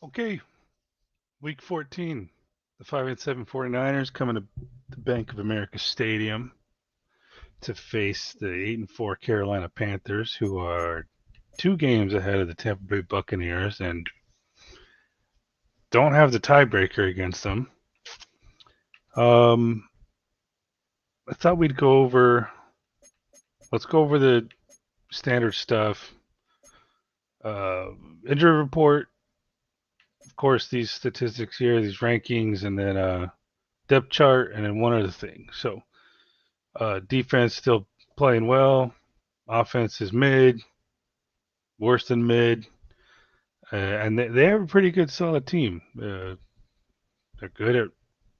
Okay, week 14. The 5-7 49ers coming to the Bank of America Stadium to face the 8-4 Carolina Panthers, who are 2 games ahead of the Tampa Bay Buccaneers and don't have the tiebreaker against them. Um, I thought we'd go over. Let's go over the standard stuff. Uh, Injury report, of course, these statistics here, these rankings, and then depth chart, and then one other thing. So, defense still playing well. Offense is mid, worse than mid, and they have a pretty good, solid team. They're good at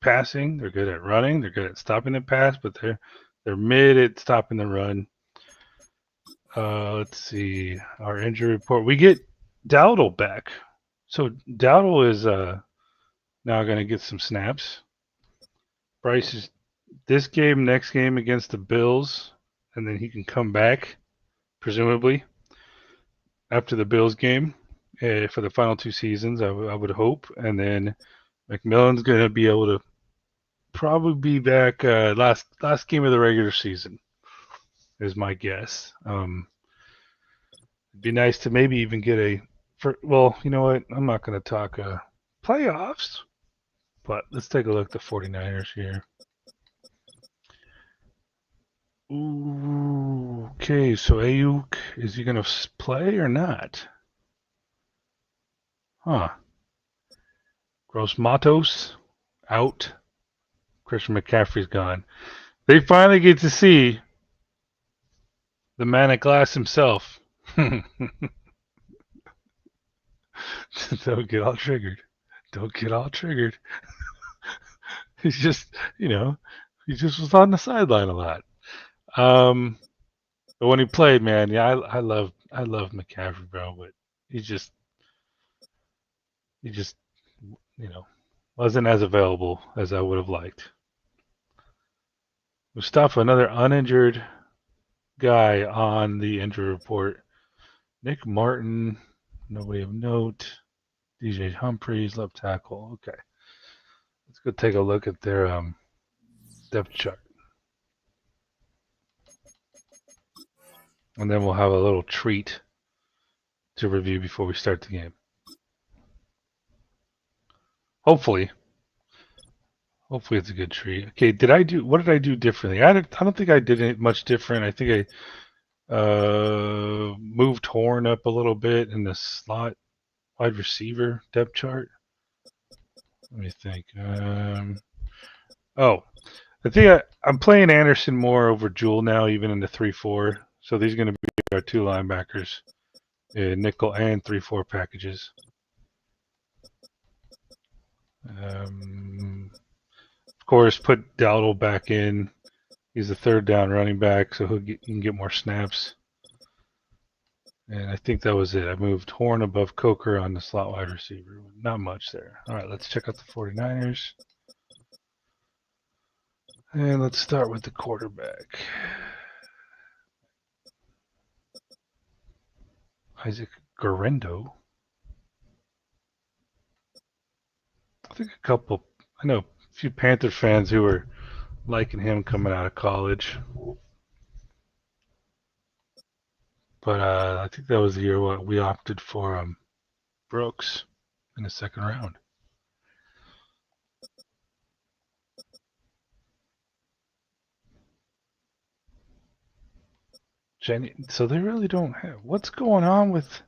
passing. They're good at running. They're good at stopping the pass, but they're mid at stopping the run. Let's see our injury report. We get Dowdle back, so Dowdle is now going to get some snaps. Bryce is this game, next game against the Bills, and then he can come back, presumably after the Bills game for the final 2 seasons. I would hope, and then McMillan's going to be able to probably be back last game of the regular season, is my guess. It'd be nice to maybe even get well, you know what? I'm not going to talk playoffs, but let's take a look at the 49ers here. Ooh, okay, so Ayuk, is he going to play or not? Huh. Gross Matos out. Christian McCaffrey's gone. They finally get to see the man at glass himself. Don't get all triggered. Don't get all triggered. He's just, he just was on the sideline a lot. But when he played, man, yeah, I love McCaffrey, bro. But he just, you know, wasn't as available as I would have liked. Mustafa, another uninjured guy on the injury report. Nick Martin, nobody of note. DJ Humphries, left tackle. Okay, let's go take a look at their depth chart, and then we'll have a little treat to review before we start the game. Hopefully it's a good treat. Okay, what did I do differently? I don't think I did it much different. I think I moved Horn up a little bit in the slot wide receiver depth chart. Let me think. I think I'm playing Anderson more over Jewel now, even in the 3-4. So these are going to be our 2 linebackers, nickel and 3-4 packages. Of course, put Dowdle back in. He's the 3rd down running back, so he can get more snaps. And I think that was it. I moved Horn above Coker on the slot wide receiver. Not much there. All right, let's check out the 49ers. And let's start with the quarterback. Isaac Guerrero. I know a few Panther fans who were liking him coming out of college. But I think that was the year we opted for Brooks in the 2nd round. So they really don't have. What's going on with?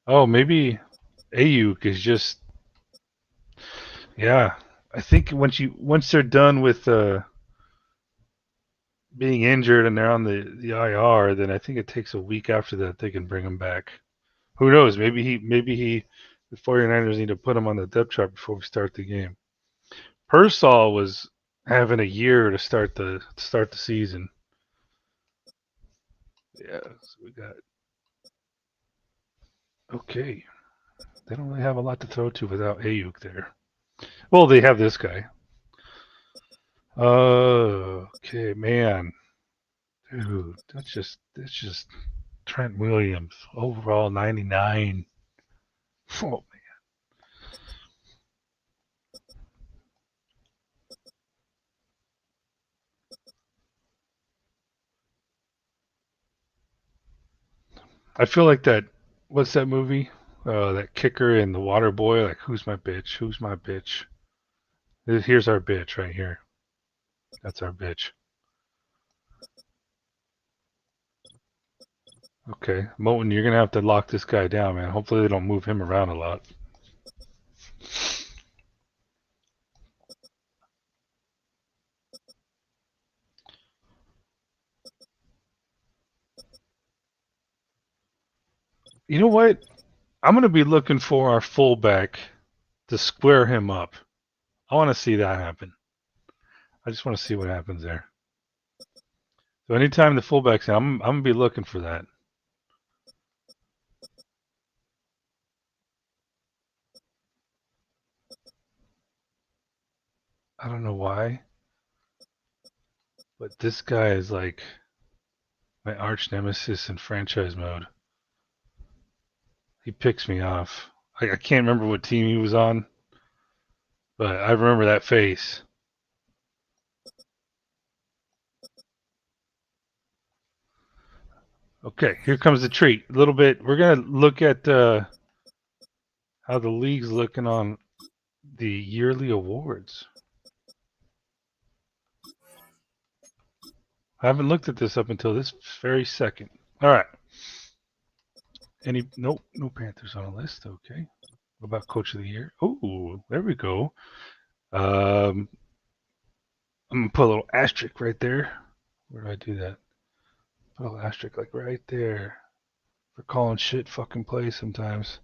Oh, maybe Ayuk is just. Yeah, I think once they're done with being injured and they're on the IR, then I think it takes a week after that they can bring him back. Who knows? Maybe the 49ers need to put him on the depth chart before we start the game. Pearsall was having a year to start the season. Yeah, so we got. Okay, they don't really have a lot to throw to without Ayuk there. Well, they have this guy. Okay, man. Dude, that's just Trent Williams. Overall 99. Oh, man. I feel like that. What's that movie? That kicker and the water boy. Like, who's my bitch? Who's my bitch? Here's our bitch right here. That's our bitch. Okay, Moten, you're gonna have to lock this guy down, man. Hopefully they don't move him around a lot. You know what? I'm gonna be looking for our fullback to square him up. I want to see that happen. I just want to see what happens there. So anytime the fullback's in, I'm gonna be looking for that. I don't know why, but this guy is like my arch nemesis in franchise mode. He picks me off. I can't remember what team he was on, but I remember that face. Okay, here comes the treat. A little bit. We're gonna look at how the league's looking on the yearly awards. I haven't looked at this up until this very second. All right. Nope, no Panthers on the list. Okay. What about Coach of the Year? Oh, there we go. I'm gonna put a little asterisk right there. Where do I do that? Put a little asterisk like right there. For calling shit fucking plays sometimes.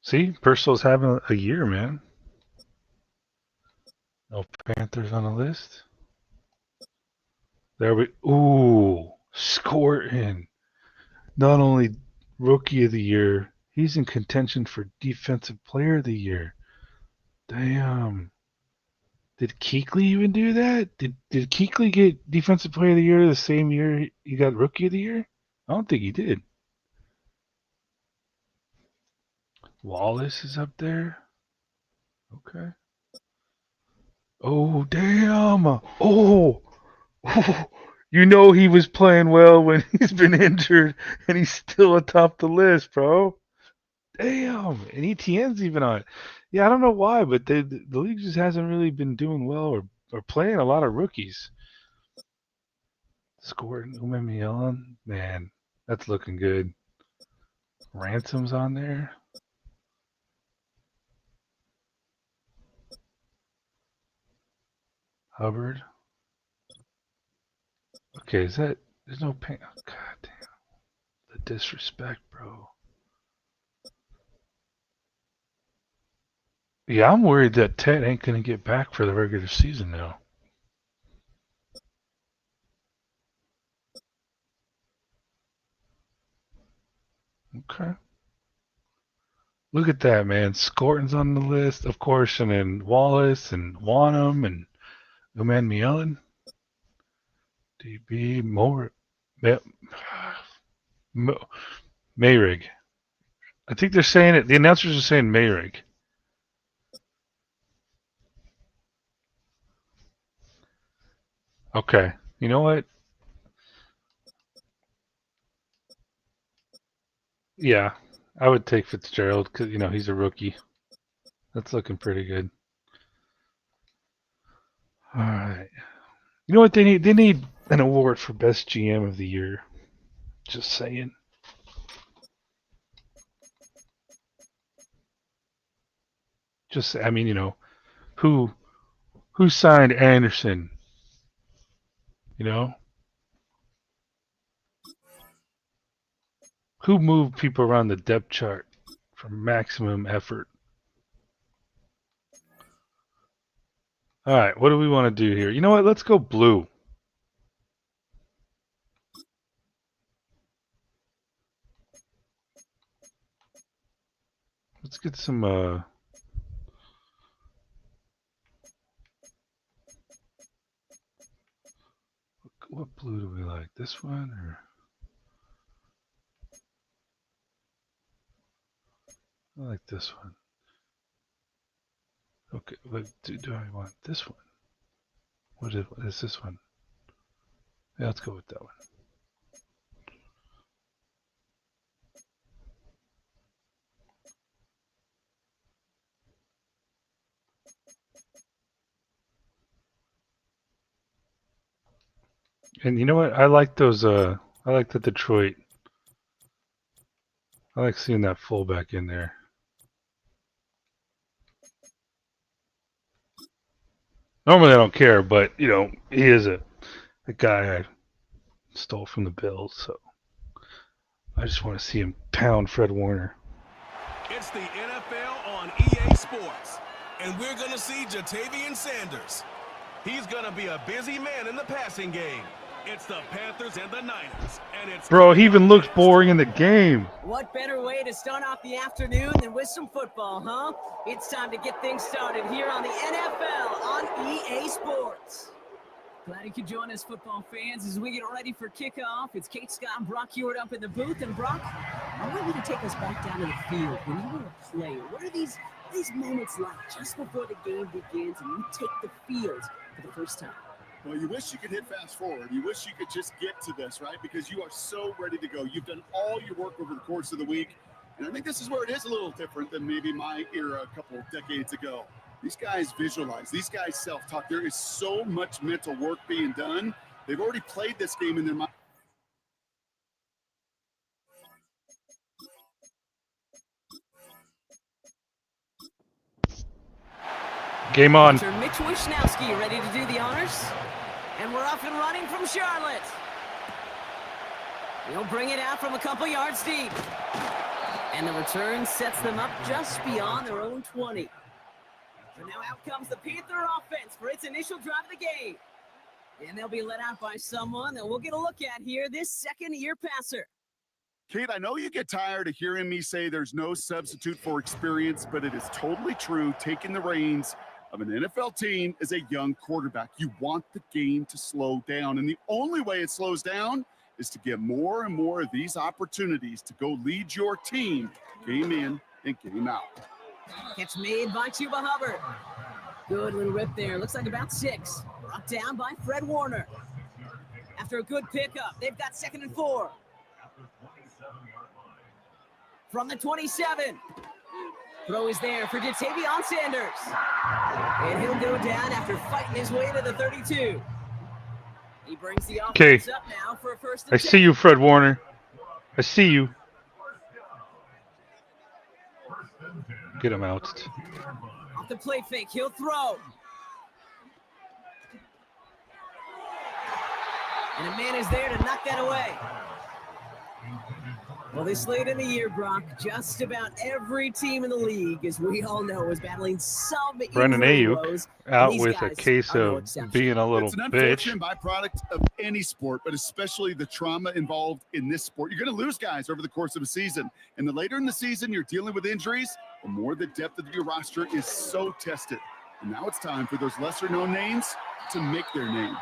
See, Purcell's having a year, man. No Panthers on the list. There we. Ooh, Scorton. Not only Rookie of the Year, he's in contention for Defensive Player of the Year. Damn. Did Kuechly even do that? Did Kuechly get Defensive Player of the Year the same year he got Rookie of the Year? I don't think he did. Wallace is up there. Okay. Oh damn. Oh. Oh. You know he was playing well when he's been injured, and he's still atop the list, bro. Damn. And ETN's even on it. Yeah, I don't know why, but the league just hasn't really been doing well or playing a lot of rookies. Scored Umemielon, man, that's looking good. Ransom's on there. Hubbard. Okay, is that there's no pain? Oh, God damn, the disrespect, bro. Yeah, I'm worried that Ted ain't gonna get back for the regular season now. Okay. Look at that, man. Scorton's on the list, of course, and then Wallace and Wanham and Uman Mielen. DB Moore. Mayrig. I think they're saying it. The announcers are saying Mayrig. Okay. You know what? Yeah, I would take Fitzgerald because he's a rookie. That's looking pretty good. All right. You know what they need? They need an award for best GM of the year. Just saying. Just I mean, who who signed Anderson? You know, who moved people around the depth chart for maximum effort? All right, what do we want to do here? You know what? Let's go blue. Let's get some. What blue do we like? This one or I like this one. Okay, but do I want this one? What is this one? Yeah, let's go with that one. And you know what? I like those. I like the Detroit. I like seeing that fullback in there. Normally, I don't care, but you know, he is a guy I stole from the Bills, so I just want to see him pound Fred Warner. It's the NFL on EA Sports, and we're going to see Jatavian Sanders. He's going to be a busy man in the passing game. It's the Panthers and the Niners, and it's... Bro, he even looks boring in the game. What better way to start off the afternoon than with some football, huh? It's time to get things started here on the NFL on EA Sports. Glad you could join us, football fans, as we get ready for kickoff. It's Kate, Scott, and Brock Hewitt up in the booth. And Brock, I want you to take us back down to the field. When you were a player, what are these moments like just before the game begins and you take the field for the first time? Well, you wish you could hit fast forward. You wish you could just get to this, right? Because you are so ready to go. You've done all your work over the course of the week. And I think this is where it is a little different than maybe my era a couple of decades ago. These guys visualize. These guys self-talk. There is so much mental work being done. They've already played this game in their mind. Game on. Mitch Wishnowski ready to do the honors. And we're off and running from Charlotte. He'll bring it out from a couple yards deep. And the return sets them up just beyond their own 20. So now out comes the Panther offense for its initial drive of the game. And they'll be let out by someone that we'll get a look at here, this second-year passer. Kate, I know you get tired of hearing me say there's no substitute for experience, but it is totally true. Taking the reins of an NFL team as a young quarterback, you want the game to slow down. And the only way it slows down is to get more and more of these opportunities to go lead your team game in and game out. Catch made by Chuba Hubbard. Good little rip there. Looks like about 6. Brought down by Fred Warner. After a good pickup, they've got 2nd and 4. From the 27. Throw is there for Jatavian Sanders. And he'll go down after fighting his way to the 32. He brings the offense up now for a 1st and 10. I see you, Fred Warner. I see you. Get him out. Off the play fake, he'll throw. And a man is there to knock that away. Well, this late in the year, Brock, just about every team in the league, as we all know, is battling some Brendan injury Ayuk woes. out with a case of being a little It's an bitch. unfortunate byproduct of any sport, but especially the trauma involved in this sport. You're going to lose guys over the course of a season. And the later in the season you're dealing with injuries, the more the depth of your roster is so tested. And now it's time for those lesser-known names to make their name.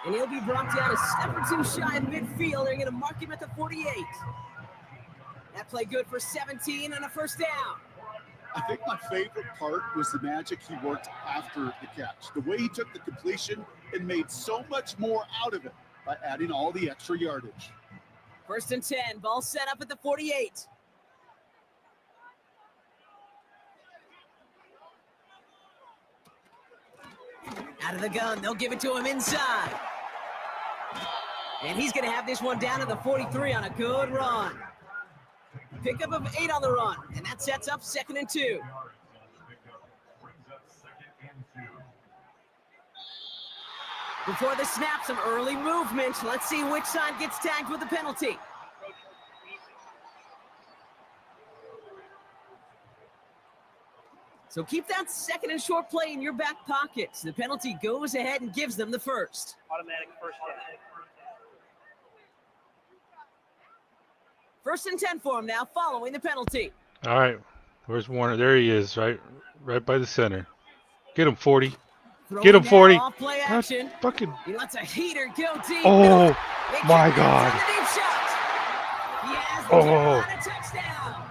And he'll be brought down a step or two shy of midfield. They're going to mark him at the 48. That play good for 17 and a 1st down. I think my favorite part was the magic he worked after the catch. The way he took the completion and made so much more out of it by adding all the extra yardage. 1st and 10, ball set up at the 48. Out of the gun, they'll give it to him inside. And he's going to have this one down to the 43 on a good run. Pickup of 8 on the run, and that sets up 2nd and 2. Before the snap, some early movement. Let's see which side gets tagged with the penalty. So keep that 2nd and short play in your back pocket. The penalty goes ahead and gives them the 1st. Automatic 1st down. 1st and 10 for him now, following the penalty. All right. Where's Warner? There he is, right by the center. Get him, 40. Get him, 40. Off play action. Fucking. He lets a heater go deep. Oh, my God. He has the Carolina touchdown.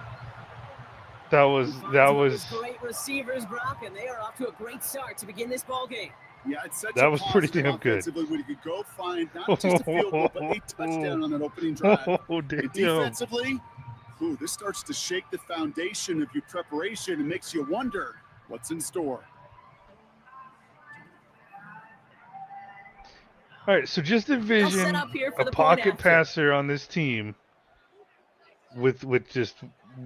That was Great receivers, Brock, and they are off to a great start to begin this ball game. Yeah, it's such That a was pretty positive damn good. offensively when you could go find not just a field goal, but a touchdown on that opening drive. Oh, damn. And defensively, this starts to shake the foundation of your preparation and makes you wonder what's in store. All right, so just envision up here for a the point pocket after. passer on this team with just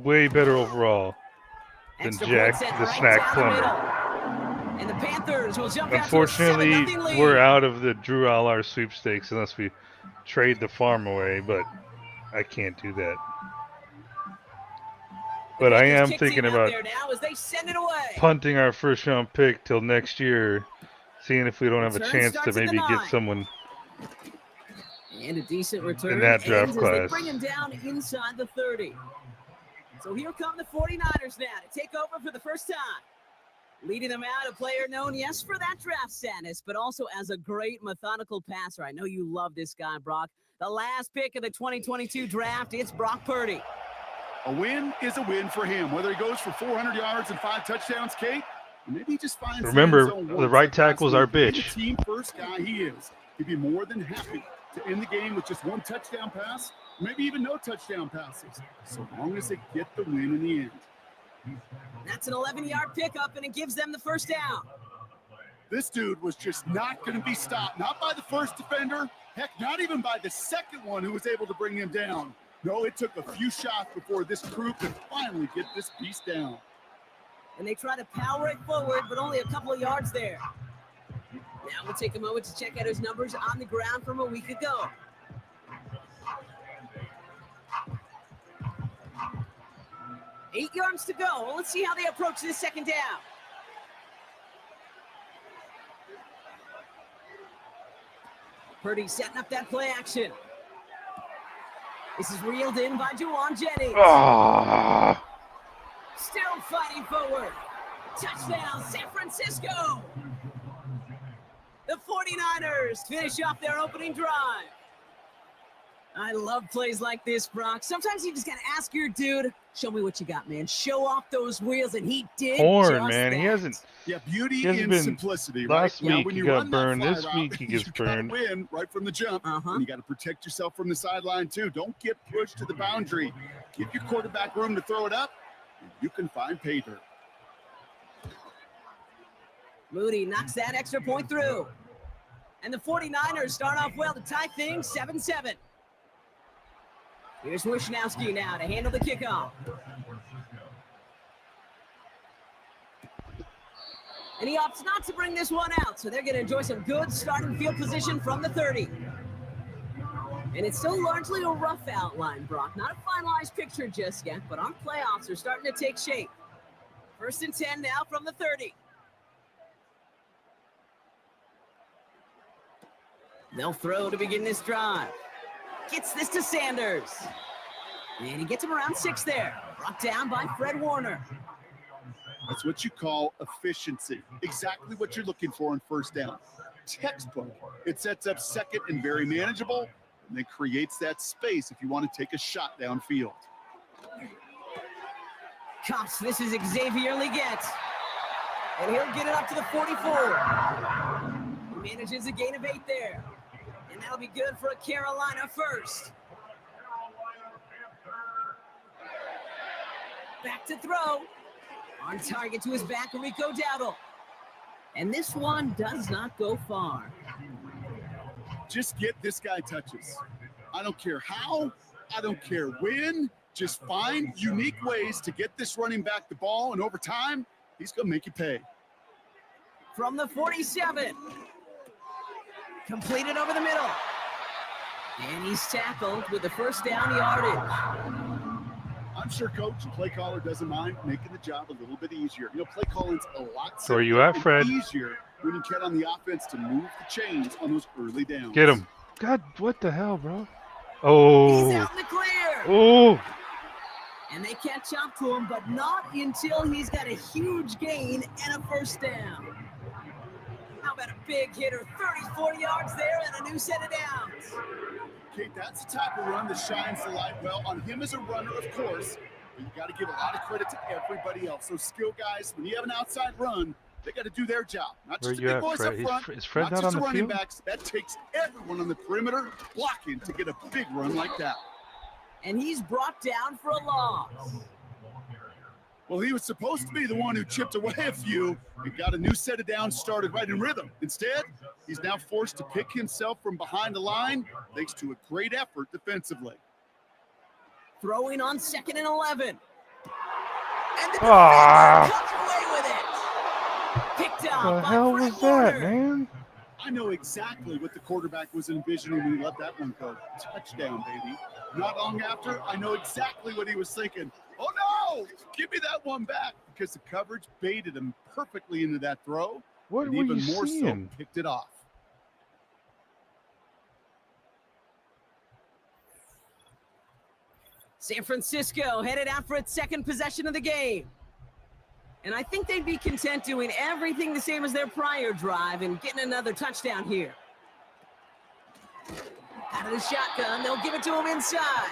way better overall than Extra Jack point set the right Snack down the Plumber. middle. And the Panthers will jump Unfortunately, out to a 7-0 lead. we're out of the Drew Allard sweepstakes unless we trade the farm away, but I can't do that. But I am thinking about punting our first round pick till next year, seeing if we don't have a chance to maybe get someone and a decent return in that draft as class. they bring him down inside the 30. So here come the 49ers now to take over for the first time. Leading them out, a player known, yes, for that draft status, but also as a great methodical passer. I know you love this guy, Brock. The last pick of the 2022 draft, it's Brock Purdy. A win is a win for him, whether he goes for 400 yards and 5 touchdowns, Kate, or maybe he just finds Remember, the right tackle's our bitch. The team first guy he is. He'd be more than happy to end the game with just 1 touchdown pass, maybe even no touchdown passes, so long as they get the win in the end. That's an 11-yard pickup, and it gives them the first down. This dude was just not going to be stopped, not by the first defender, heck, not even by the second one who was able to bring him down. No, it took a few shots before this crew could finally get this beast down. And they try to power it forward, but only a couple of yards there. Now we'll take a moment to check out his numbers on the ground from a week ago. Eight yards to go. Let's see how they approach this second down. Purdy setting up that play action. This is reeled in by Juwan Jennings. Oh. Still fighting forward. Touchdown, San Francisco. The 49ers finish off their opening drive. I love plays like this, Brock. Sometimes you just got to ask your dude, show me what you got, man. Show off those wheels, and he did Horn, man. that. He hasn't. Yeah, beauty he hasn't in been, simplicity, last right? week When he you got burned. This route, week he gets burned. You got to win right from the jump. And you got to protect yourself from the sideline, too. Don't get pushed to the boundary. Give your quarterback room to throw it up, and you can find pay dirt. Moody knocks that extra point through. And the 49ers start off well to tie things 7-7. Here's Wishnowski now to handle the kickoff. And he opts not to bring this one out, so they're going to enjoy some good starting field position from the 30. And it's still largely a rough outline, Brock. Not a finalized picture just yet, but our playoffs are starting to take shape. 1st and 10 now from the 30. They'll throw to begin this drive. Gets this to Sanders. And he gets him around 6 there. Brought down by Fred Warner. That's what you call efficiency. Exactly what you're looking for in first down. Textbook. It sets up second and very manageable, and then creates that space if you want to take a shot downfield. Cops, this is Xavier Leggett. And he'll get it up to the 44. He manages a gain of 8 there. And that'll be good for a Carolina first. Back to throw. On target to his back, Rico Dowdle. And this one does not go far. Just get this guy touches. I don't care how, I don't care when. Just find unique ways to get this running back the ball, and over time, he's going to make you pay. From the 47. Completed over the middle. And he's tackled with the first down yardage. I'm sure coach and play caller doesn't mind making the job a little bit easier. You know, play calling's a lot So are you at, Fred? easier when you get on the offense to move the chains on those early downs. Get him. God, what the hell, bro? Oh. He's out in the clear. Oh. And they catch up to him, but not until he's got a huge gain and a first down. How about a big hitter, 30, 40 yards there and a new set of downs. Okay, that's the type of run that shines the light well on him as a runner, of course, but you got to give a lot of credit to everybody else. Those skill guys, when you have an outside run, They got to do their job. Not Where just the you big at, boys up Fred? front, Is Fred not not just on the the running field? backs. That takes everyone on the perimeter blocking to get a big run like that. And he's brought down for a loss. Well, he was supposed to be the one who chipped away a few and got a new set of downs started right in rhythm. Instead, he's now forced to pick himself from behind the line thanks to a great effort defensively. Throwing on 2nd and 11. And the defender comes away with it. Picked out What the by hell Fred was that, Warner. man? I know exactly what the quarterback was envisioning when he let that one go. Touchdown, baby. Not long after, I know exactly what he was thinking. Oh, no! Give me that one back, because the coverage baited him perfectly into that throw. What and were even you more seeing? so, picked it off. San Francisco headed out for its second possession of the game. And I think they'd be content doing everything the same as their prior drive and getting another touchdown here. Out of the shotgun, they'll give it to him inside.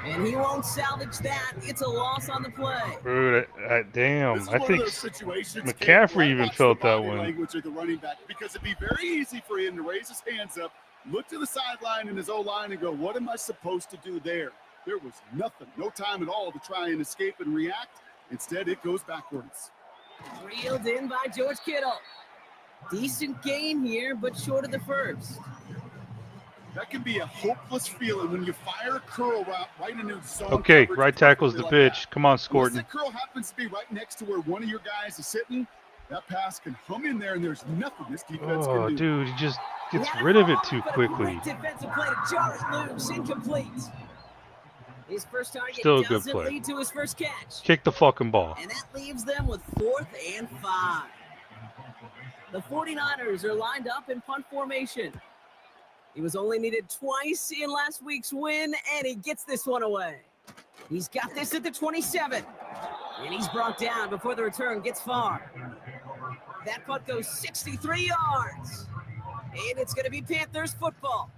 And he won't salvage that. It's a loss on the play. Dude, damn. This is I one think of those situations, McCaffrey where I even watch felt the that body one. language of the running back, because it'd be very easy for him to raise his hands up, look to the sideline in his O-line and go, what am I supposed to do there? There was nothing, no time at all to try and escape and react. Instead, it goes backwards. Reeled in by George Kittle. Decent gain here, but short of the first. That can be a hopeless feeling when you fire a curl route right into zone. Okay, coverage right tackle's the perfectly like bitch. that. Come on, Unless Scorton. that curl happens to be right next to where one of your guys is sitting, that pass can hum in there, and there's nothing this defense Oh, can do. dude, he just gets He had rid of for a it too moment, but a quickly. great defensive play to jar it loose, incomplete. His first target Still a good doesn't play. lead to his first catch. Kick the fucking ball. And that leaves them with 4th and 5. The 49ers are lined up in punt formation. He was only needed twice in last week's win, and he gets this one away. He's got this at the 27. And he's brought down before the return gets far. That punt goes 63 yards. And it's going to be Panthers football.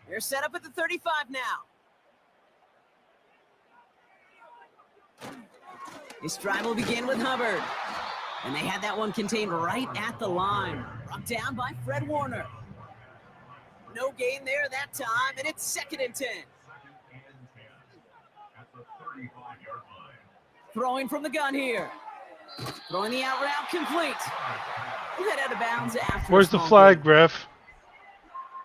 They're set up at the 35 now. This drive will begin with Hubbard. And they had that one contained right at the line. Brought down by Fred Warner. No gain there that time, and it's 2nd and 10. Throwing from the gun here. Throwing the out route complete. We'll head out of bounds after. Where's the flag, ref?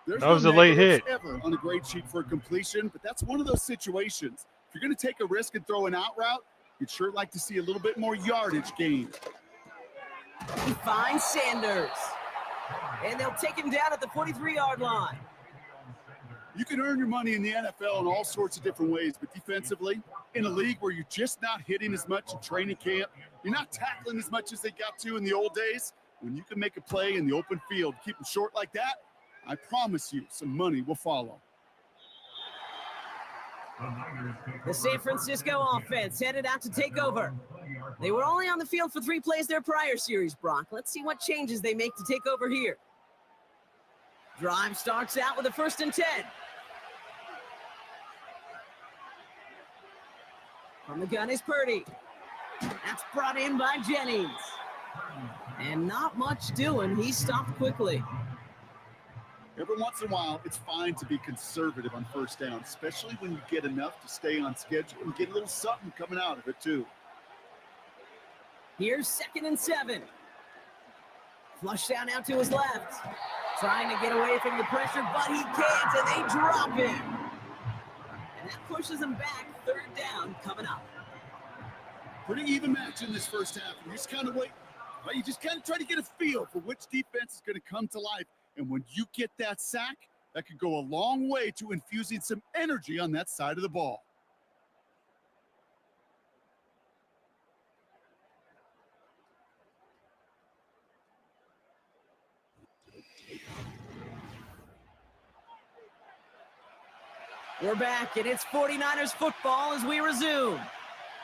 There's That was no a late negatives hit. ever on a grade sheet for completion, but that's one of those situations. If you're going to take a risk and throw an out route, you'd sure like to see a little bit more yardage gain. He finds Sanders. And they'll take him down at the 43-yard line. You can earn your money in the NFL in all sorts of different ways, but defensively, in a league where you're just not hitting as much in training camp, you're not tackling as much as they got to in the old days, when you can make a play in the open field, keep them short like that, I promise you some money will follow. The San Francisco offense headed out to take over. They were only on the field for 3 plays their prior series, Brock. Let's see what changes they make to take over here. Drive starts out with a 1st and 10. From the gun is Purdy. That's brought in by Jennings. And not much doing. He stopped quickly. Every once in a while, it's fine to be conservative on 1st down, especially when you get enough to stay on schedule and get a little something coming out of it, too. Here's 2nd and 7. Flush down out to his left. Trying to get away from the pressure, but he can't, and they drop him. And that pushes him back. 3rd down coming up. Pretty even match in this first half. You just kind of wait. Right? You just kind of try to get a feel for which defense is going to come to life. And when you get that sack, that could go a long way to infusing some energy on that side of the ball. We're back, and it's 49ers football as we resume.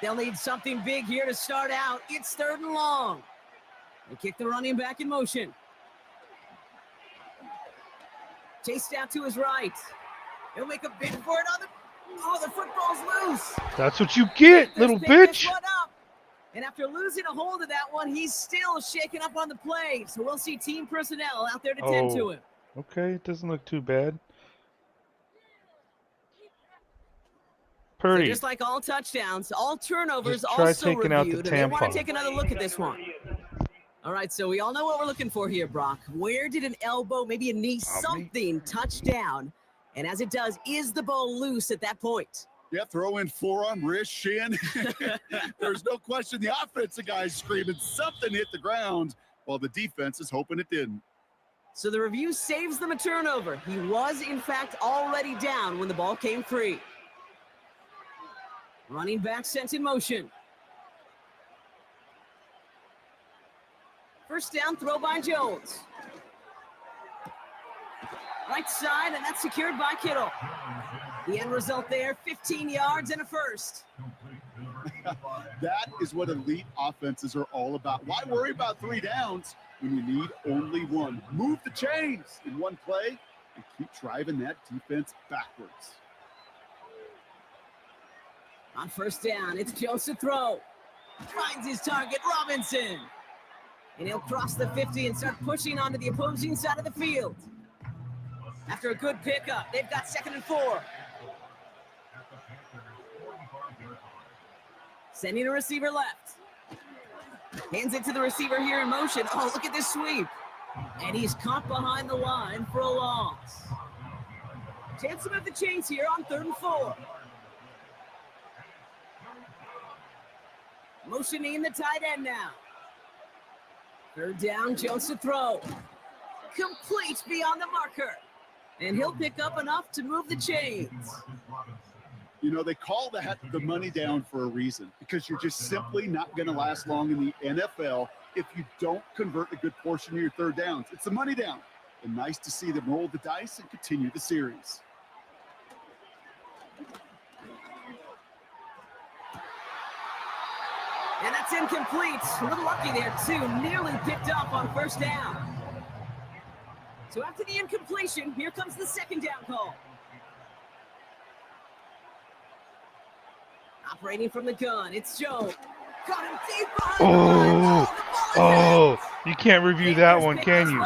They'll need something big here to start out. It's 3rd and long. They kick the running back in motion. Chased out to his right. He'll make a bid for it on the... Oh, the football's loose. That's what you get, Panthers little pick this bitch. one up. And after losing a hold of that one, he's still shaking up on the play. So we'll see team personnel out there to tend to him. Okay, it doesn't look too bad. So Purdy. just like all touchdowns, all turnovers Just try also taking out the reviewed, and they want to tampon. take another look at this one. All right, so we all know what we're looking for here, Brock. Where did an elbow, maybe a knee, something touch down? And as it does, is the ball loose at that point? Yeah, throw in forearm, wrist, shin. There's no question the offensive guy's screaming something hit the ground while the defense is hoping it didn't. So the review saves them a turnover. He was, in fact, already down when the ball came free. Running back sent in motion. First down, throw by Jones. Right side, and that's secured by Kittle. The end result there, 15 yards and a first. That is what elite offenses are all about. Why worry about 3 downs when you need only one? Move the chains in one play and keep driving that defense backwards. On first down, it's Jones to throw. Finds his target, Robinson. And he'll cross the 50 and start pushing onto the opposing side of the field. After a good pickup, they've got 2nd and 4. Sending a receiver left. Hands it to the receiver here in motion. Oh, look at this sweep. And he's caught behind the line for a loss. Chance to move the chains here on 3rd and 4. Motioning the tight end now. 3rd down, Jones to throw. Complete beyond the marker. And he'll pick up enough to move the chains. You know, they call that the money down for a reason, because you're just simply not going to last long in the NFL if you don't convert a good portion of your 3rd downs. It's the money down. And nice to see them roll the dice and continue the series. And that's incomplete. A little lucky there, too. Nearly picked up on 1st down. So after the incompletion, here comes the 2nd down call. Operating from the gun, it's Joe. Got him deep behind the line. Oh, you can't review that one, can you?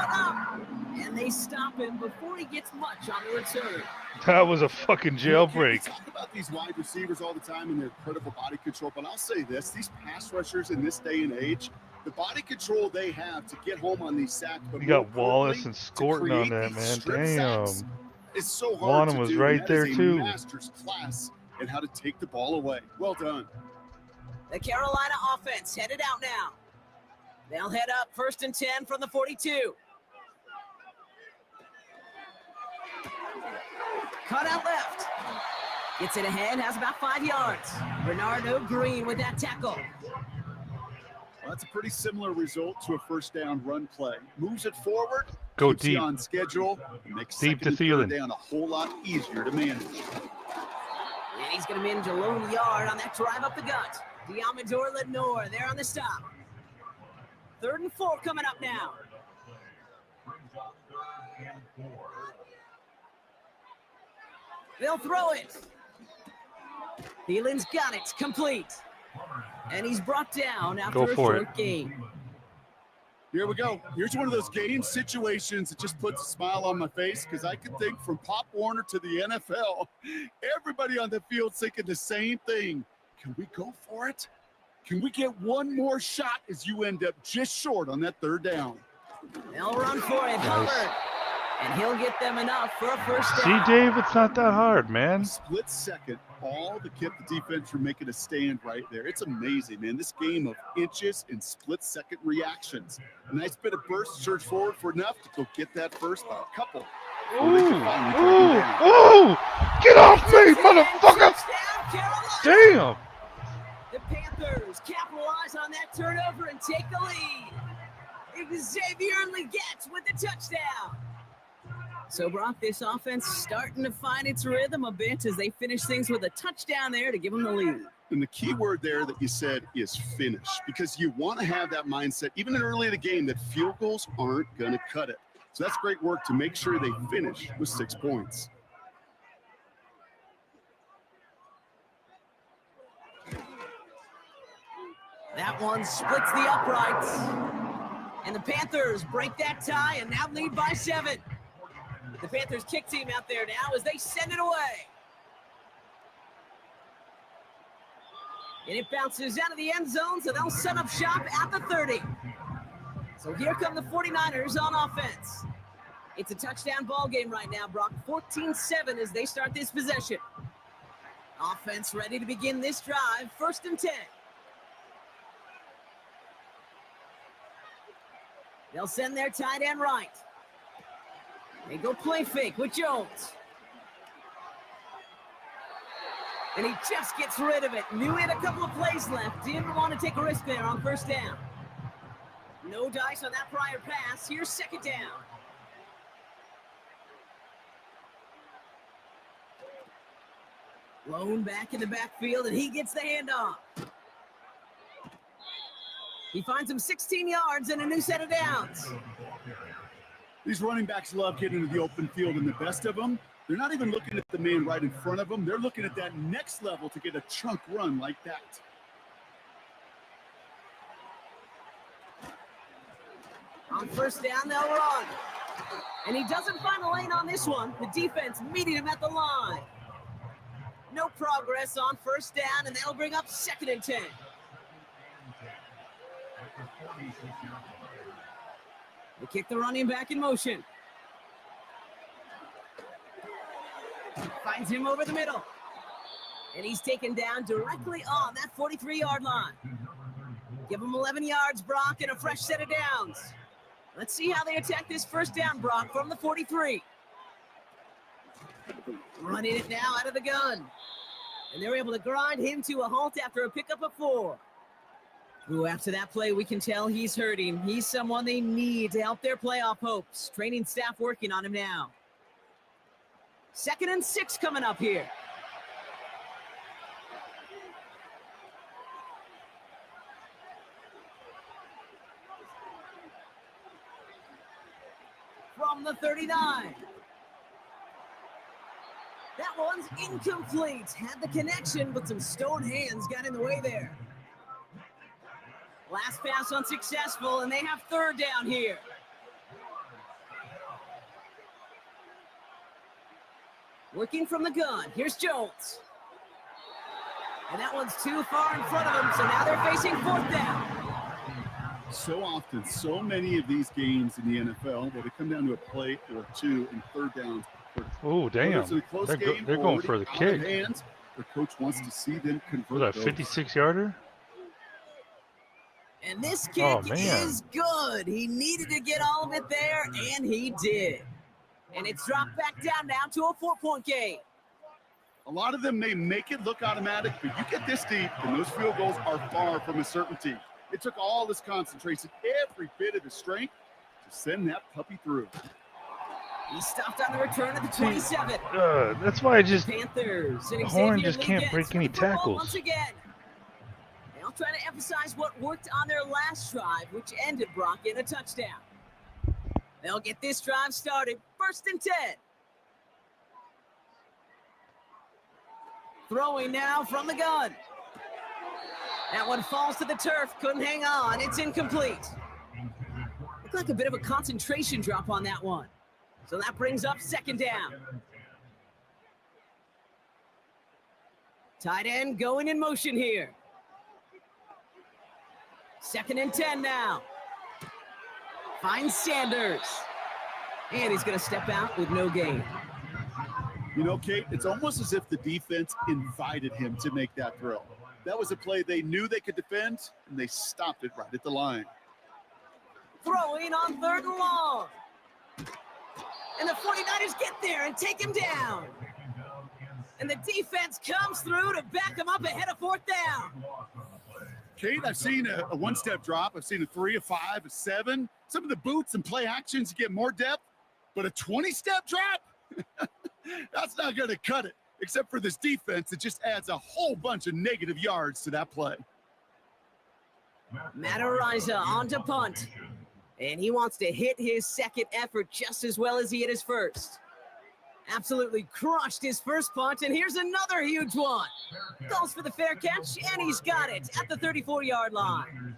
And they stop him before he gets much on the return. That was a fucking jailbreak. We talk about these wide receivers all the time and their incredible body control, but I'll say this, these pass rushers in this day and age, the body control they have to get home on these sacks. But you got Wallace and Scorton on that, man. Damn. It's so hard Wanham was do, right there, too. Master's class in how to take the ball away. Well done. The Carolina offense headed out now. They'll head up 1st and 10 from the 42. Cut out left. Gets it ahead, has about 5 yards. Bernardo Green with that tackle. Well, that's a pretty similar result to a 1st down run play. Moves it forward, Go keeps you deep. on schedule, and makes Deep 2nd to and 3rd Thielen. down a whole lot easier to manage. And he's going to manage a lone yard on that drive up the gut. Diamador Lenore there on the stop. 3rd and 4 coming up now. They'll throw it. Thielen's got it, complete. And he's brought down after a short game. Here we go. Here's one of those game situations that just puts a smile on my face, because I can think from Pop Warner to the NFL, everybody on the field thinking the same thing. Can we go for it? Can we get one more shot as you end up just short on that 3rd down? They'll run for it, Hubbard. And he'll get them enough for a 1st down. See, Dave, it's not that hard, man. Split second, all to keep the defense from making a stand right there. It's amazing, man. This game of inches and split-second reactions. A nice bit of burst, surge forward for enough to go get that first by a couple. Ooh! Get off me, motherfucker! Damn! The Panthers capitalize on that turnover and take the lead. Xavier Legette with the touchdown. So, Brock, this offense starting to find its rhythm a bit as they finish things with a touchdown there to give them the lead. And the key word there that you said is finish, because you want to have that mindset, even early in the game, that field goals aren't going to cut it. So that's great work to make sure they finish with 6 points. That one splits the uprights. And the Panthers break that tie and now lead by 7. The Panthers kick team out there now as they send it away. And it bounces out of the end zone, so they'll set up shop at the 30. So here come the 49ers on offense. It's a touchdown ball game right now, Brock. 14-7 as they start this possession. Offense ready to begin this drive. 1st and 10. They'll send their tight end right. They go play fake with Jones. And he just gets rid of it. Knew he had a couple of plays left. Didn't want to take a risk there on 1st down. No dice on that prior pass. Here's 2nd down. Lone back in the backfield, and he gets the handoff. He finds him 16 yards and a new set of downs. These running backs love getting into the open field, and the best of them, they're not even looking at the man right in front of them. They're looking at that next level to get a chunk run like that. On 1st down, they'll run. And he doesn't find a lane on this one. The defense meeting him at the line. No progress on 1st down, and that'll bring up 2nd and 10. They kick the running back in motion. Finds him over the middle. And he's taken down directly on that 43-yard line. Give him 11 yards, Brock, and a fresh set of downs. Let's see how they attack this 1st down, Brock, from the 43. Running it now out of the gun. And they're able to grind him to a halt after a pickup of 4. Ooh, after that play, we can tell he's hurting. He's someone they need to help their playoff hopes. Training staff working on him now. 2nd and 6 coming up here. From the 39. That one's incomplete. Had the connection, but some stone hands got in the way there. Last pass unsuccessful, and they have 3rd down here. Working from the gun. Here's Jones. And that one's too far in front of them, so now they're facing 4th down. So often, so many of these games in the NFL, where they come down to a play or 2 and 3rd downs. Oh, damn. They're going for the kick. Hands, their coach wants to see them convert. Was that a 56-yarder? And this kick is good. He needed to get all of it there, and he did. And it's dropped back down now to a 4-point game. A lot of them may make it look automatic, but you get this deep, and those field goals are far from a certainty. It took all his concentration, every bit of his strength, to send that puppy through. He stopped on the return of the 27. That's why I just... Panthers. The horn just can't break any tackles. Once again. They'll try to emphasize what worked on their last drive, which ended, Brock, in a touchdown. They'll get this drive started. 1st and 10. Throwing now from the gun. That one falls to the turf. Couldn't hang on. It's incomplete. Looked like a bit of a concentration drop on that one. So that brings up 2nd down. Tight end going in motion here. 2nd and 10 now. Finds Sanders. And he's going to step out with no gain. You know, Kate, it's almost as if the defense invited him to make that throw. That was a play they knew they could defend, and they stopped it right at the line. Throwing on 3rd and long. And the 49ers get there and take him down. And the defense comes through to back him up ahead of 4th down. Kate, I've seen a 1-step drop. I've seen a 3, a 5, a 7. Some of the boots and play actions get more depth, but a 20-step drop? That's not going to cut it, except for this defense. It just adds a whole bunch of negative yards to that play. Matt Ariza on to punt. And he wants to hit his 2nd effort just as well as he hit his 1st. Absolutely crushed his first punt, and here's another huge one. Goes for the fair catch, and he's got it at the 34-yard line.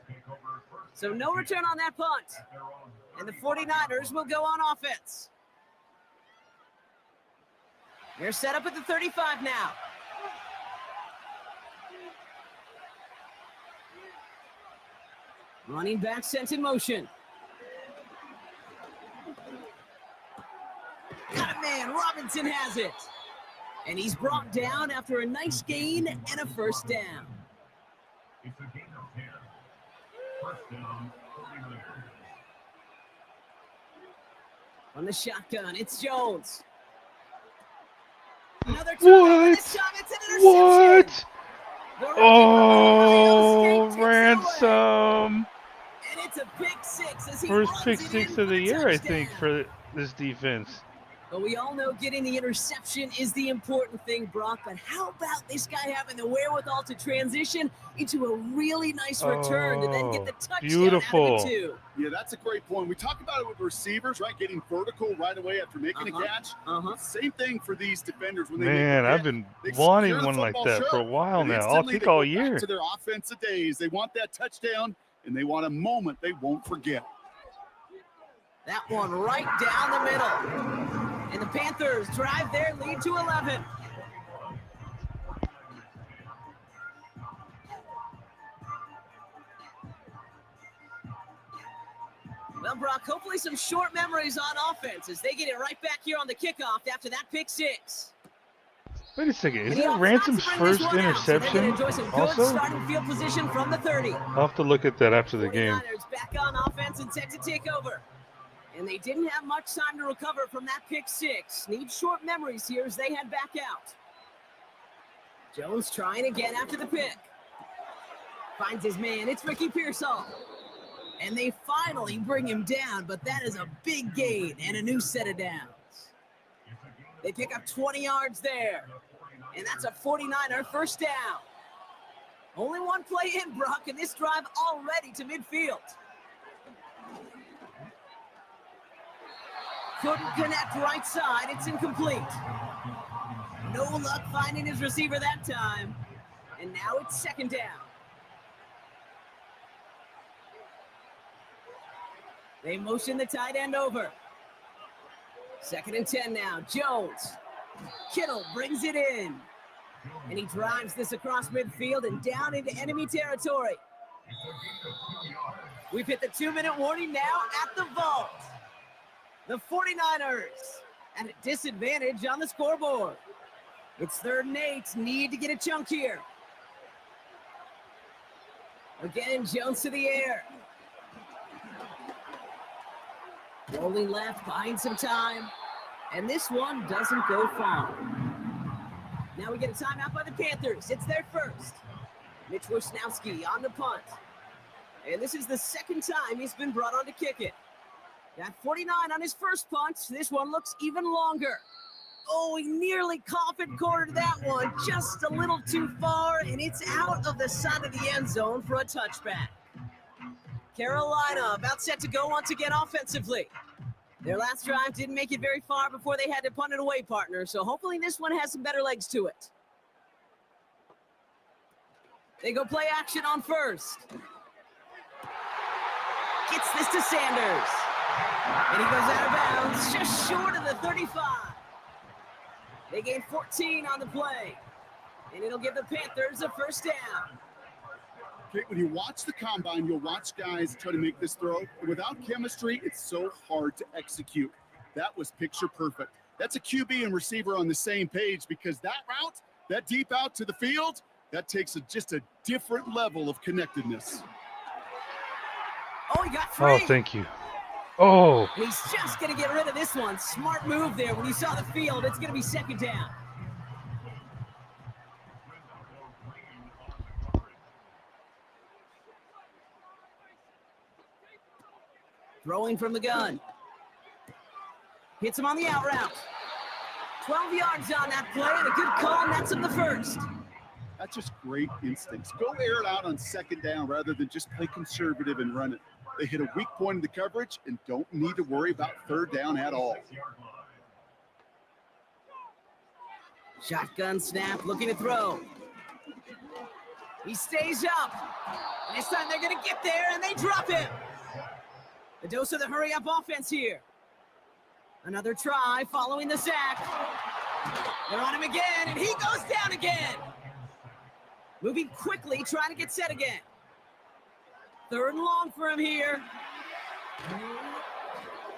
So no return on that punt, and the 49ers will go on offense. They're set up at the 35 now. Running back sent in motion. Got a man, Robinson has it. And he's brought down after a nice gain and a first down. It's a gain of 10. First down, 49ers. On the shotgun, it's Jones. Another What? this time it's an interception. What? Oh, Ransom. And it's a pick six as he First runs pick it six in of for the year, I touchdown. think, for this defense. But we all know getting the interception is the important thing, Brock. But how about this guy having the wherewithal to transition into a really nice return to then get the touchdown beautiful. out of it too? Yeah, that's a great point. We talk about it with receivers, right? Getting vertical right away after making a catch. Same thing for these defenders when they Man, make I've been wanting one like that for a while now. I'll think all year. To their offensive days, they want that touchdown, and they want a moment they won't forget. That one right down the middle. And the Panthers drive their lead to 11. Well, Brock, hopefully some short memories on offense as they get it right back here on the kickoff after that pick six. Wait a second, is that Ransom's first interception also? Starting field position from the 30. I'll have to look at that after the game. 49ers back on offense and set to take over. And they didn't have much time to recover from that pick six. Need short memories here as they head back out. Jones trying again after the pick. Finds his man. It's Ricky Pearsall. And they finally bring him down, but that is a big gain and a new set of downs. They pick up 20 yards there. And that's a 49er first down. Only one play in, Brock, and this drive already to midfield. Couldn't connect right side. It's incomplete. No luck finding his receiver that time. And now it's second down. They motion the tight end over. Second and 10 now. Jones. Kittle brings it in. And he drives this across midfield and down into enemy territory. We've hit the 2-minute warning now at the vault. The 49ers at a disadvantage on the scoreboard. It's 3rd and 8. Need to get a chunk here. Again, Jones to the air. Rolling left, buying some time. And this one doesn't go far. Now we get a timeout by the Panthers. It's their first. Mitch Wisnowski on the punt. And this is the second time he's been brought on to kick it. Got 49 on his first punt. This one looks even longer. Oh, he nearly coffin cornered that one. Just a little too far, and it's out of the side of the end zone for a touchback. Carolina about set to go once again offensively. Their last drive didn't make it very far before they had to punt it away, partner. So hopefully this one has some better legs to it. They go play action on first. Gets this to Sanders. And he goes out of bounds, just short of the 35. They gain 14 on the play. And it'll give the Panthers a first down. Okay, when you watch the combine, you'll watch guys try to make this throw. Without chemistry, it's so hard to execute. That was picture perfect. That's a QB and receiver on the same page because that route, that deep out to the field, that takes just a different level of connectedness. Oh, he got free. Oh, thank you. Oh. He's just going to get rid of this one. Smart move there. When you saw the field, it's going to be second down. Throwing from the gun. Hits him on the out route. 12 yards on that play, and a good call, and that's him the first. That's just great instincts. Go air it out on second down rather than just play conservative and run it. They hit a weak point in the coverage and don't need to worry about third down at all. Shotgun snap, looking to throw. He stays up. And this time they're going to get there, and they drop him. The dose of the hurry-up offense here. Another try following the sack. They're on him again, and he goes down again. Moving quickly, trying to get set again. 3rd and long for him here.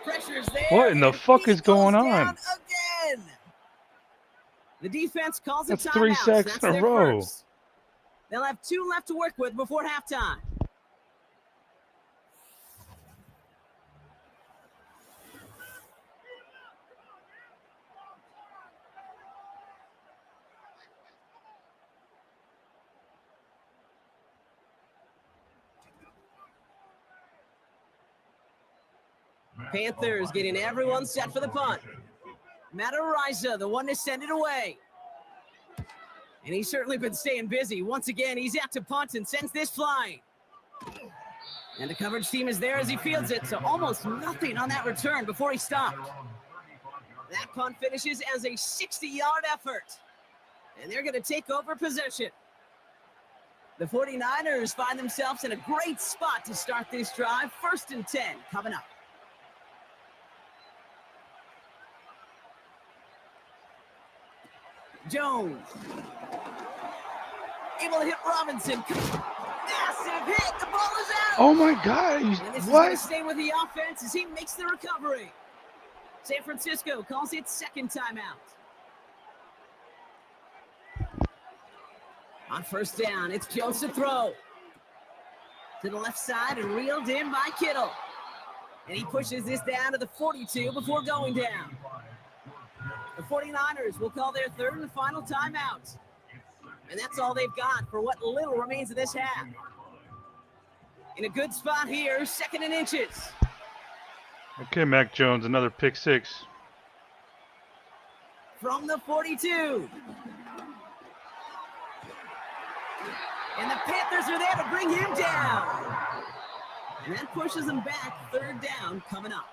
Pressure's there. What in the fuck is going on? Again. The defense calls it That's timeout. 3 sacks in a row. First. They'll have 2 left to work with before halftime. Panthers getting everyone set for the punt. Matt Ariza, the one to send it away. And he's certainly been staying busy. Once again, he's out to punt and sends this flying. And the coverage team is there as he fields it, so almost nothing on that return before he stopped. That punt finishes as a 60-yard effort. And they're going to take over possession. The 49ers find themselves in a great spot to start this drive. 1st and 10 coming up. Jones. Able to hit Robinson. Massive hit. The ball is out. Oh my God! And this is What? going to stay with the offense as he makes the recovery. San Francisco calls it 2nd timeout. On 1st down, it's Jones to throw. To the left side and reeled in by Kittle. And he pushes this down to the 42 before going down. The 49ers will call their 3rd and final timeout. And that's all they've got for what little remains of this half. In a good spot here, 2nd and inches. Okay, Mac Jones, another pick 6. From the 42. And the Panthers are there to bring him down. And that pushes him back. 3rd down coming up.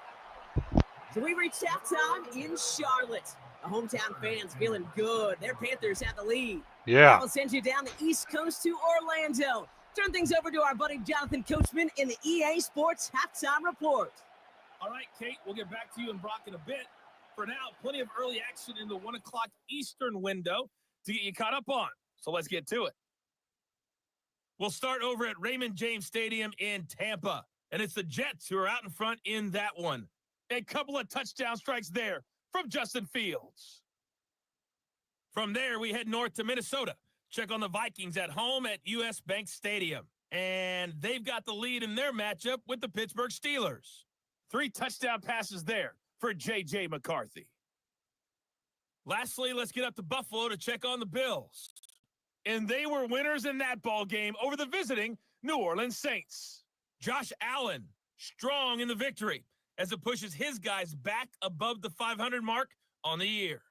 So we reached halftime in Charlotte. The hometown fans feeling good. Their Panthers have the lead. Yeah. That will send you down the East Coast to Orlando. Turn things over to our buddy Jonathan Coachman in the EA Sports Halftime Report. All right, Kate, we'll get back to you and Brock in a bit. For now, plenty of early action in the 1 o'clock Eastern window to get you caught up on. So let's get to it. We'll start over at Raymond James Stadium in Tampa. And it's the Jets who are out in front in that one. A couple of touchdown strikes there from Justin Fields. From there, we head north to Minnesota. Check on the Vikings at home at US Bank Stadium. And they've got the lead in their matchup with the Pittsburgh Steelers. 3 touchdown passes there for J.J. McCarthy. Lastly, let's get up to Buffalo to check on the Bills. And they were winners in that ball game over the visiting New Orleans Saints. Josh Allen, strong in the victory as it pushes his guys back above the 500 mark on the year.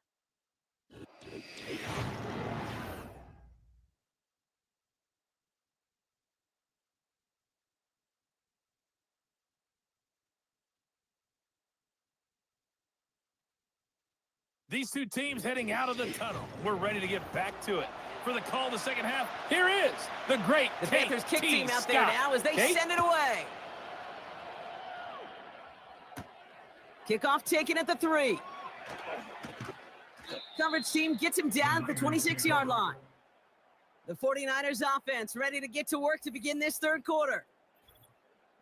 These two teams heading out of the tunnel. We're ready to get back to it. For the call of the second half, here is the great The Panthers kick T. team out there Scott. now as they Kate? send it away. Kickoff taken at the 3. Coverage team gets him down at the 26-yard line. The 49ers offense ready to get to work to begin this 3rd quarter.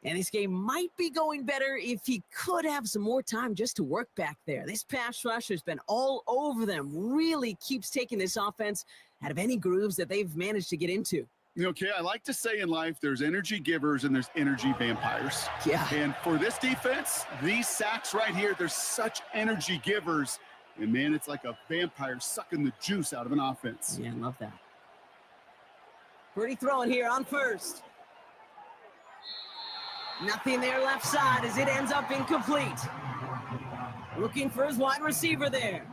And this game might be going better if he could have some more time just to work back there. This pass rush has been all over them. Really keeps taking this offense out of any grooves that they've managed to get into. Okay, I like to say in life, there's energy givers and there's energy vampires. Yeah. And for this defense, these sacks right here, they're such energy givers. And man, it's like a vampire sucking the juice out of an offense. Yeah, I love that. Pretty throwing here on 1st. Nothing there left side as it ends up incomplete. Looking for his wide receiver there.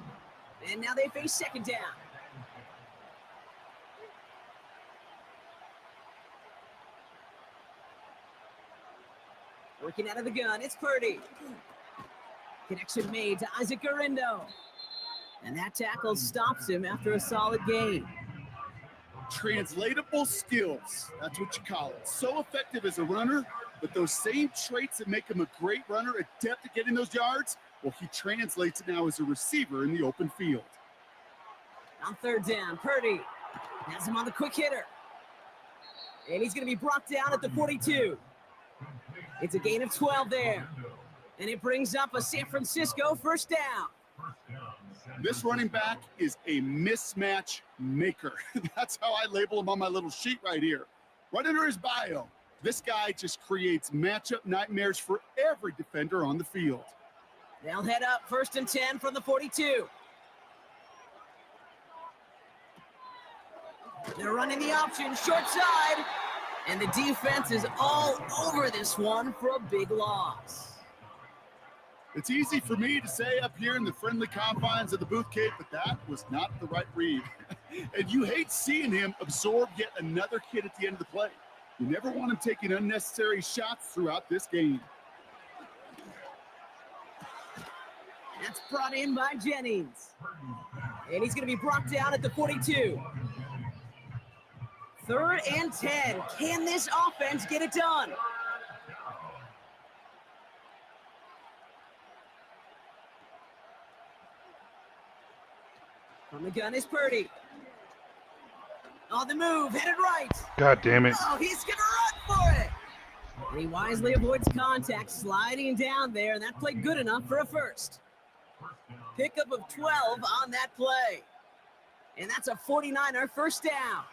And now they face 2nd down. Working out of the gun, it's Purdy. Connection made to Isaac Garindo. And that tackle stops him after a solid gain. Translatable skills, that's what you call it. So effective as a runner, but those same traits that make him a great runner, adept at getting those yards, well, he translates it now as a receiver in the open field. On third down, Purdy has him on the quick hitter. And he's going to be brought down at the 42. It's a gain of 12 there. And it brings up a San Francisco first down. This running back is a mismatch maker. That's how I label him on my little sheet right here. Right under his bio, this guy just creates matchup nightmares for every defender on the field. They'll head up 1st and 10 from the 42. They're running the option, short side. And the defense is all over this one for a big loss. It's easy for me to say up here in the friendly confines of the booth cave, but that was not the right read. And you hate seeing him absorb yet another hit at the end of the play. You never want him taking unnecessary shots throughout this game. That's brought in by Jennings. And he's going to be brought down at the 42. 3rd and 10. Can this offense get it done? From the gun is Purdy. On the move, headed right. God damn it. Oh, he's going to run for it. And he wisely avoids contact, sliding down there, and that played good enough for a first. Pickup of 12 on that play. And that's a 49er first down.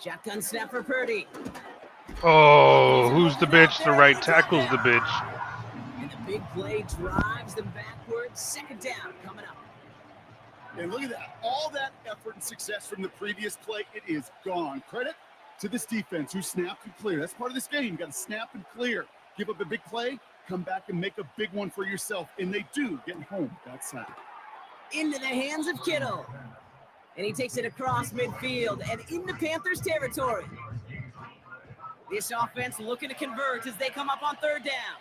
Shotgun snap for Purdy. Oh, who's the bitch? The right tackle's the bitch. And the big play drives them backwards. 2nd down coming up. And look at that. All that effort and success from the previous play, it is gone. Credit to this defense who snapped and cleared. That's part of this game. You got to snap and clear. Give up a big play, come back and make a big one for yourself. And they do, getting home that sack. Into the hands of Kittle. And he takes it across midfield and into Panthers territory. This offense looking to convert as they come up on 3rd down.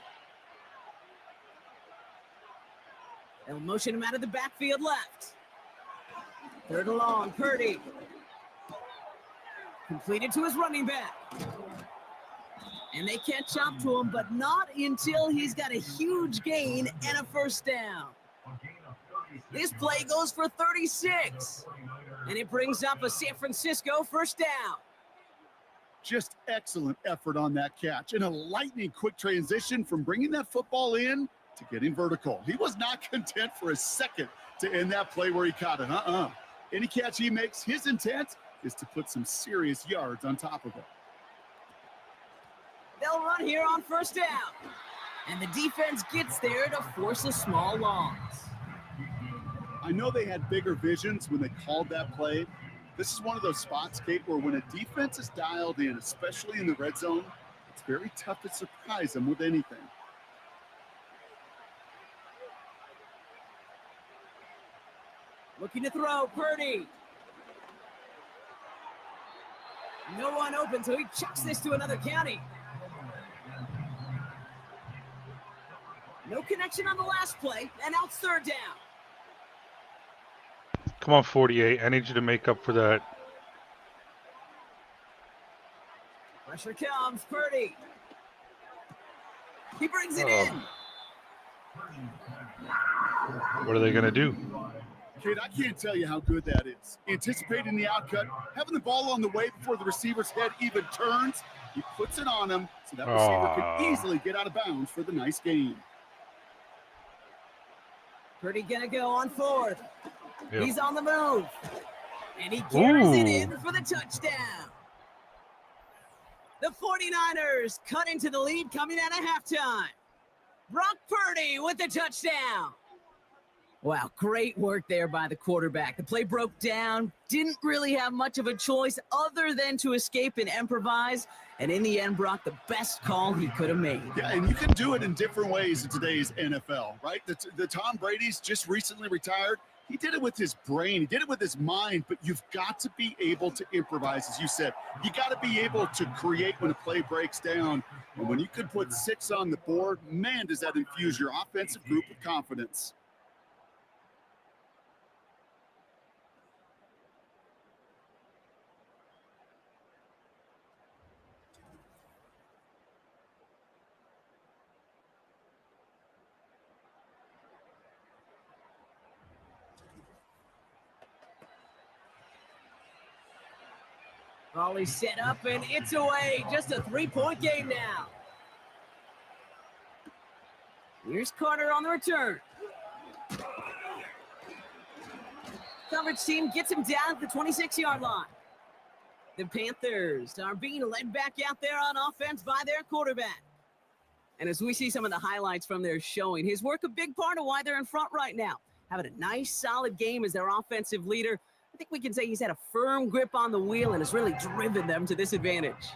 They'll motion him out of the backfield left. 3rd and long, Purdy. Completed to his running back. And they catch up to him, but not until he's got a huge gain and a first down. This play goes for 36. And it brings up a San Francisco first down. Just excellent effort on that catch and a lightning quick transition from bringing that football in to getting vertical. He was not content for a second to end that play where he caught it. Any catch he makes, his intent is to put some serious yards on top of it. They'll run here on 1st down. And the defense gets there to force a small loss. I know they had bigger visions when they called that play. This is one of those spots, Kate, where when a defense is dialed in, especially in the red zone, it's very tough to surprise them with anything. Looking to throw, Purdy. No one open, so he chucks this to another county. No connection on the last play, and now it's 3rd down. Come on, 48. I need you to make up for that. Pressure comes, Purdy. He brings it in. What are they going to do? Kate, I can't tell you how good that is. Anticipating the outcut, having the ball on the way before the receiver's head even turns, he puts it on him so that receiver can easily get out of bounds for the nice gain. Purdy gonna go on 4th. Yep. He's on the move. And he carries it in for the touchdown. The 49ers cut into the lead coming out of halftime. Brock Purdy with the touchdown. Wow, great work there by the quarterback. The play broke down, didn't really have much of a choice other than to escape and improvise. And in the end, Brock, the best call he could have made. Yeah, and you can do it in different ways in today's NFL, right? The Tom Brady's just recently retired. He did it with his brain. He did it with his mind, but you've got to be able to improvise, as you said. You got to be able to create when a play breaks down. And when you could put 6 on the board, man, does that infuse your offensive group with confidence. Volley set up, and it's away. Just a 3-point game now. Here's Carter on the return. Coverage team gets him down at the 26-yard line. The Panthers are being led back out there on offense by their quarterback. And as we see some of the highlights from their showing, his work a big part of why they're in front right now. Having a nice, solid game as their offensive leader. I think we can say he's had a firm grip on the wheel and has really driven them to this advantage.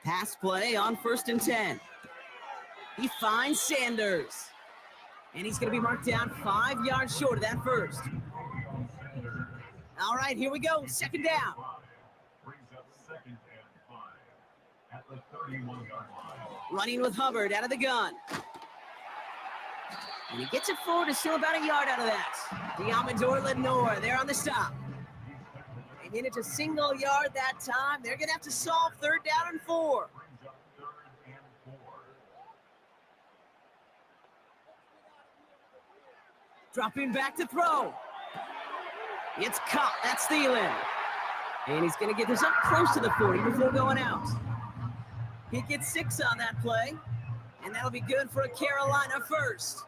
Pass play on 1st and 10. He finds Sanders. And he's going to be marked down 5 yards short of that first. All right, here we go. 2nd down. Brings up 2nd and 5 at the 31-yard line. Running with Hubbard out of the gun. And he gets it forward, is still about a yard out of that. Diamador Lenore there on the stop. And then it's a single yard that time. They're going to have to solve 3rd down and 4. Brings up 3rd and 4. Dropping back to throw. It's caught. That's Thielen. And he's going to get this up close to the 40 before going out. He gets 6 on that play. And that'll be good for a Carolina first.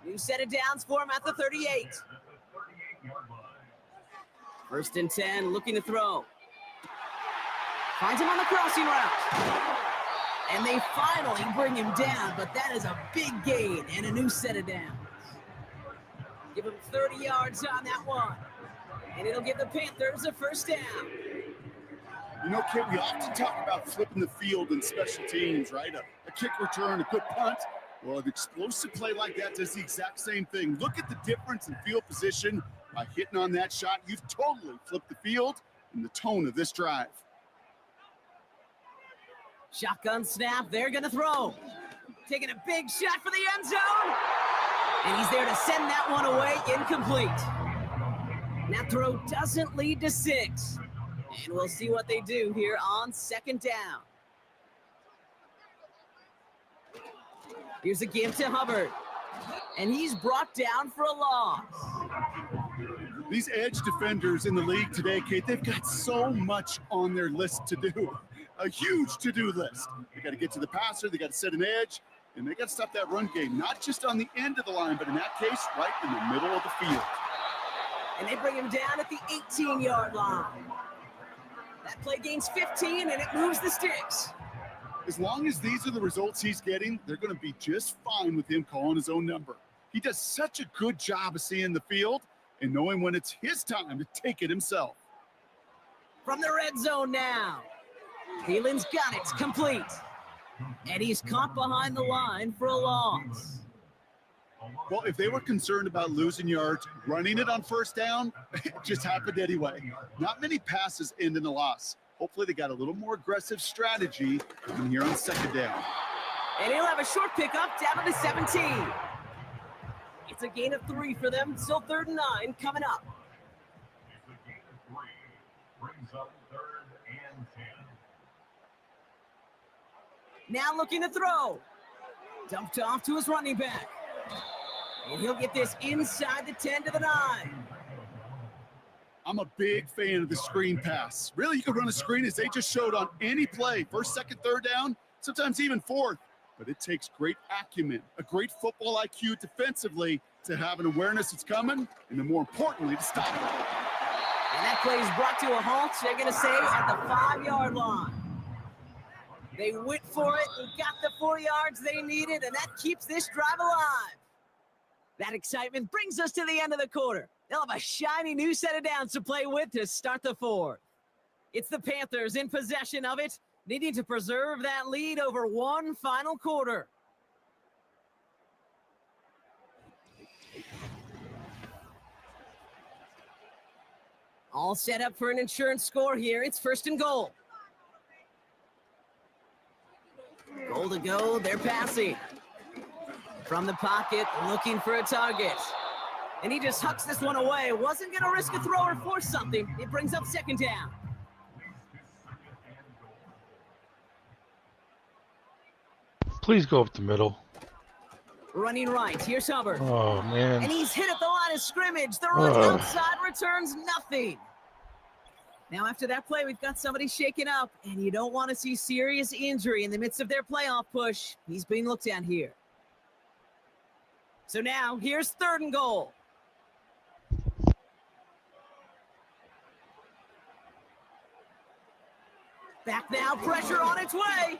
New set of downs for him at the 38. 1st and 10, looking to throw. Finds him on the crossing route. And they finally bring him down, but that is a big gain and a new set of downs. Give him 30 yards on that one. And it'll give the Panthers a 1st down. You know, Kit, we often talk about flipping the field in special teams, right? A kick return, a good punt. Well, an explosive play like that does the exact same thing. Look at the difference in field position. By hitting on that shot, you've totally flipped the field and the tone of this drive. Shotgun snap, they're going to throw. Taking a big shot for the end zone. And he's there to send that one away, incomplete. That throw doesn't lead to 6. And we'll see what they do here on 2nd down. Here's a give to Hubbard. And he's brought down for a loss. These edge defenders in the league today, Kate, they've got so much on their list to do. A huge to-do list. They got to get to the passer, they got to set an edge, and they got to stop that run game, not just on the end of the line, but in that case, right in the middle of the field. And they bring him down at the 18-yard line. That play gains 15, and it moves the sticks. As long as these are the results he's getting, they're going to be just fine with him calling his own number. He does such a good job of seeing the field and knowing when it's his time to take it himself. From the red zone now. Thielen's got it, complete. And he's caught behind the line for a loss. Well, if they were concerned about losing yards, running it on 1st down, it just happened anyway. Not many passes end in a loss. Hopefully they got a little more aggressive strategy coming here on 2nd down. And he'll have a short pickup down to the 17. It's a gain of 3 for them. Still 3rd and 9 coming up. It's a gain of 3. Brings up 3rd and 10. Now looking to throw. Dumped off to his running back. And he'll get this inside the 10 to the 9. I'm a big fan of the screen pass. Really, you could run a screen as they just showed on any play. 1st, 2nd, 3rd down, sometimes even 4th. But it takes great acumen, a great football IQ defensively to have an awareness it's coming, and then more importantly, to stop it. And that play is brought to a halt, they're going to say, at the 5-yard line. They went for it and got the 4 yards they needed, and that keeps this drive alive. That excitement brings us to the end of the quarter. They'll have a shiny new set of downs to play with to start the 4th. It's the Panthers in possession of it, needing to preserve that lead over one final quarter. All set up for an insurance score here. It's 1st and goal. Goal to go. They're passing. From the pocket, looking for a target. And he just hucks this one away. Wasn't going to risk a throw or force something. It brings up 2nd down. Please go up the middle. Running right. Here's Hubbard. Oh, man. And he's hit at the line of scrimmage. The run outside returns nothing. Now, after that play, we've got somebody shaken up, and you don't want to see serious injury in the midst of their playoff push. He's being looked at here. So now, here's 3rd and goal. Back now, pressure on its way.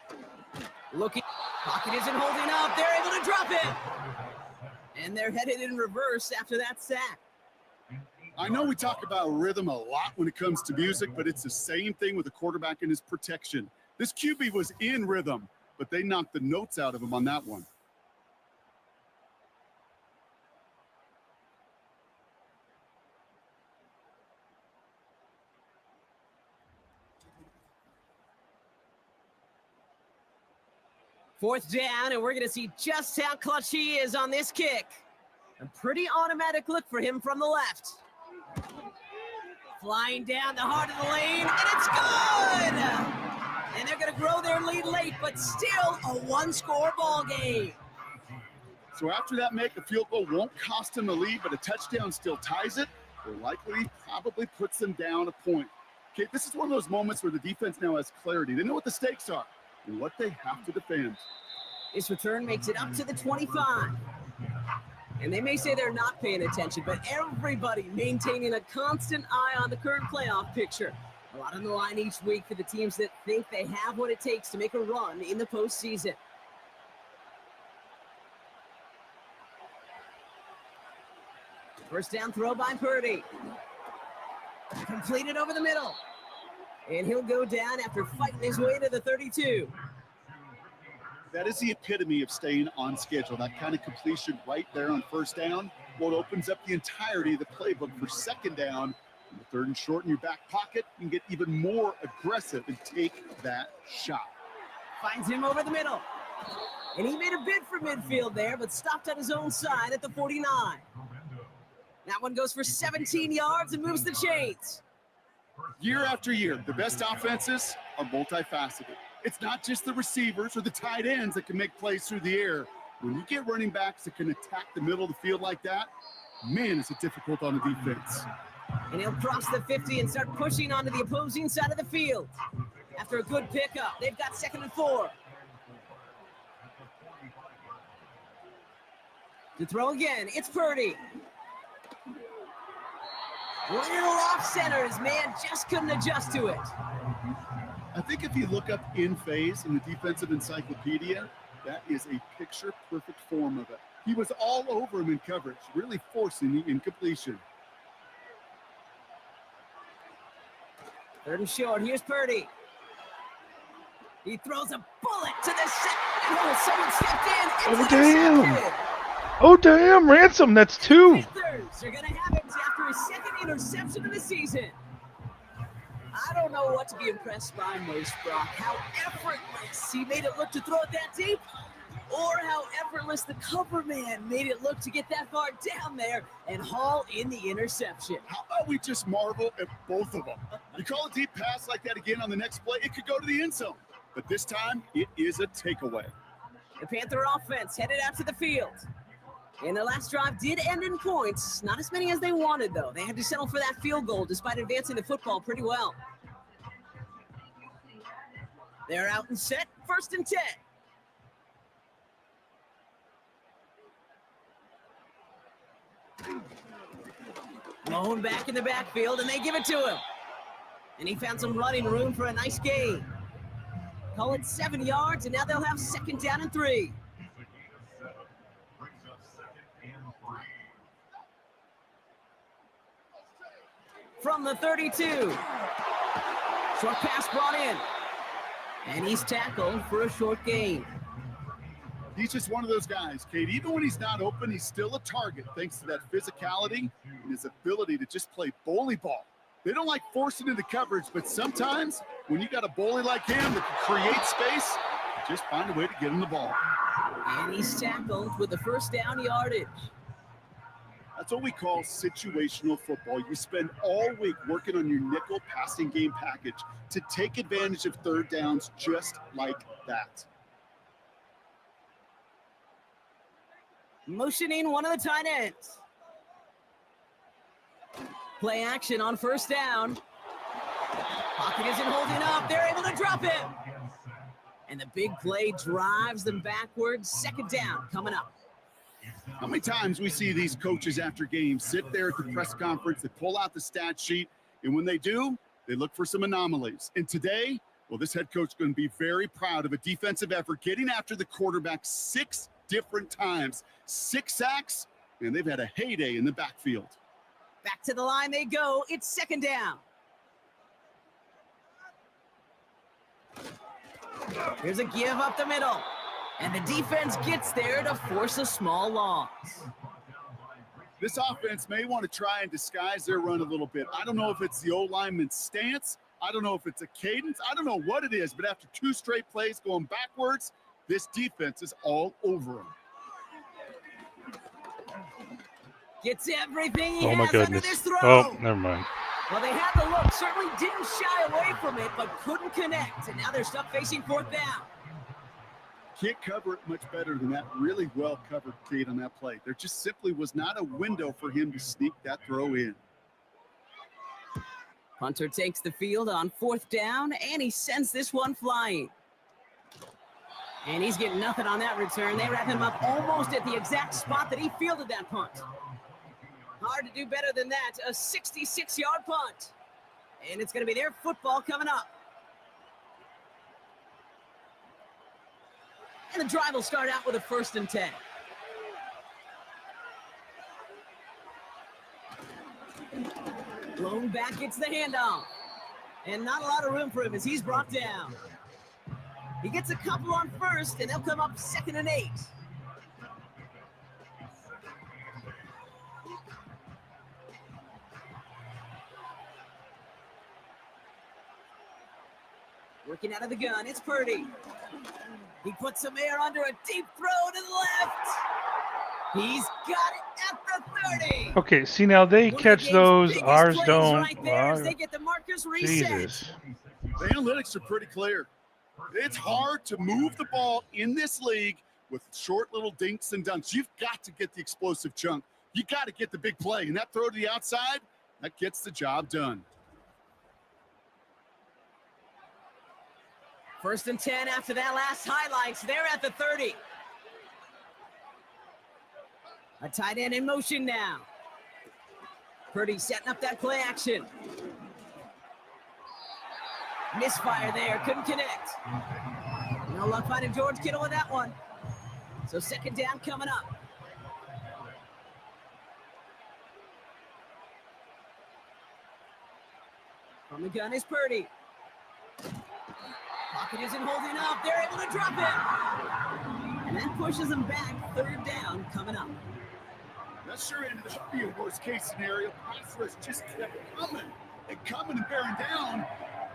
Looking, pocket isn't holding up. They're able to drop it. And they're headed in reverse after that sack. I know we talk about rhythm a lot when it comes to music, but it's the same thing with the quarterback and his protection. This QB was in rhythm, but they knocked the notes out of him on that one. Fourth down, and we're going to see just how clutch he is on this kick. A pretty automatic look for him from the left. Flying down the heart of the lane, and it's good! And they're going to grow their lead late, but still a one-score ball game. So after that make, a field goal won't cost them the lead, but a touchdown still ties it, or likely probably puts them down a point. Okay, this is one of those moments where the defense now has clarity. They know what the stakes are and what they have to defend. This return makes it up to the 25. And they may say they're not paying attention, but everybody maintaining a constant eye on the current playoff picture. A lot on the line each week for the teams that think they have what it takes to make a run in the postseason. First down throw by Purdy. Completed over the middle. And he'll go down after fighting his way to the 32. That is the epitome of staying on schedule. That kind of completion right there on first down. Well, it opens up the entirety of the playbook for 2nd down. And the 3rd and short in your back pocket, you can get even more aggressive and take that shot. Finds him over the middle. And he made a bid for midfield there, but stopped on his own side at the 49. That one goes for 17 yards and moves the chains. Year after year, the best offenses are multifaceted. It's not just the receivers or the tight ends that can make plays through the air. When you get running backs that can attack the middle of the field like that, man, is it difficult on the defense. And he'll cross the 50 and start pushing onto the opposing side of the field. After a good pickup, they've got 2nd and 4. To throw again, it's Purdy. Little off center, his man just couldn't adjust to it. I think if you look up in phase in the defensive encyclopedia, that is a picture-perfect form of it. He was all over him in coverage, really forcing the incompletion. 3rd and short, here's Purdy. He throws a bullet to the center. Oh, someone stepped in. Oh, damn. Oh, damn, Ransom, that's 2. Panthers are going to have it after his 2nd interception of the season. I don't know what to be impressed by most, Brock. How effortless he made it look to throw it that deep, or how effortless the cover man made it look to get that far down there and haul in the interception. How about we just marvel at both of them? You call a deep pass like that again on the next play, it could go to the end zone. But this time, it is a takeaway. The Panther offense headed out to the field. And the last drive did end in points. Not as many as they wanted, though. They had to settle for that field goal despite advancing the football pretty well. They're out and set. 1st and 10. Blown back in the backfield, and they give it to him. And he found some running room for a nice gain. Call it 7 yards, and now they'll have 2nd down and 3. From the 32. Short pass brought in. And he's tackled for a short gain. He's just one of those guys, Kate. Even when he's not open, he's still a target thanks to that physicality and his ability to just play bully ball. They don't like forcing into coverage, but sometimes when you got a bully like him that can create space, just find a way to get him the ball. And he's tackled with the first down yardage. That's what we call situational football. You spend all week working on your nickel passing game package to take advantage of third downs just like that. Motioning one of the tight ends. Play action on first down. Pocket isn't holding up. They're able to drop it. And the big play drives them backwards. Second down coming up. How many times we see these coaches after games sit there at the press conference, they pull out the stat sheet, and when they do, they look for some anomalies. And today, well, this head coach is going to be very proud of a defensive effort, getting after the quarterback 6 different times. 6 sacks, and they've had a heyday in the backfield. Back to the line they go. It's second down. Here's a give up the middle. And the defense gets there to force a small loss. This offense may want to try and disguise their run a little bit. I don't know if it's the O-lineman's stance. I don't know if it's a cadence. I don't know what it is, but after 2 straight plays going backwards, this defense is all over them. Gets everything he Oh my has under goodness. this throw. Oh, never mind. Well, they had the look. Certainly didn't shy away from it, but couldn't connect. And now they're stuck facing fourth down. Can't cover it much better than that really well-covered Kate on that play. There just simply was not a window for him to sneak that throw in. Hunter takes the field on fourth down, and he sends this one flying. And he's getting nothing on that return. They wrap him up almost at the exact spot that he fielded that punt. Hard to do better than that. A 66-yard punt. And it's going to be their football coming up. And the drive will start out with a 1st and 10. Blown back gets the handoff. And not a lot of room for him as he's brought down. He gets a couple on first, and they'll come up 2nd and 8. Working out of the gun, it's Purdy. He puts some air under a deep throw to the left. He's got it at the 30. Okay, see now they catch those, ours don't. Right there as they get the markers reset. Jesus. The analytics are pretty clear. It's hard to move the ball in this league with short little dinks and dunks. You've got to get the explosive chunk. You got to get the big play. And that throw to the outside, that gets the job done. 1st and 10 after that last highlights. They're at the 30. A tight end in motion now. Purdy setting up that play action. Misfire there, couldn't connect. No luck finding George Kittle with that one. So 2nd down coming up. From the gun is Purdy. Pocket isn't holding up. They're able to drop it. And that pushes them back. 3rd down coming up. That sure ended up being a worst-case scenario. Pass rush just kept coming and bearing down.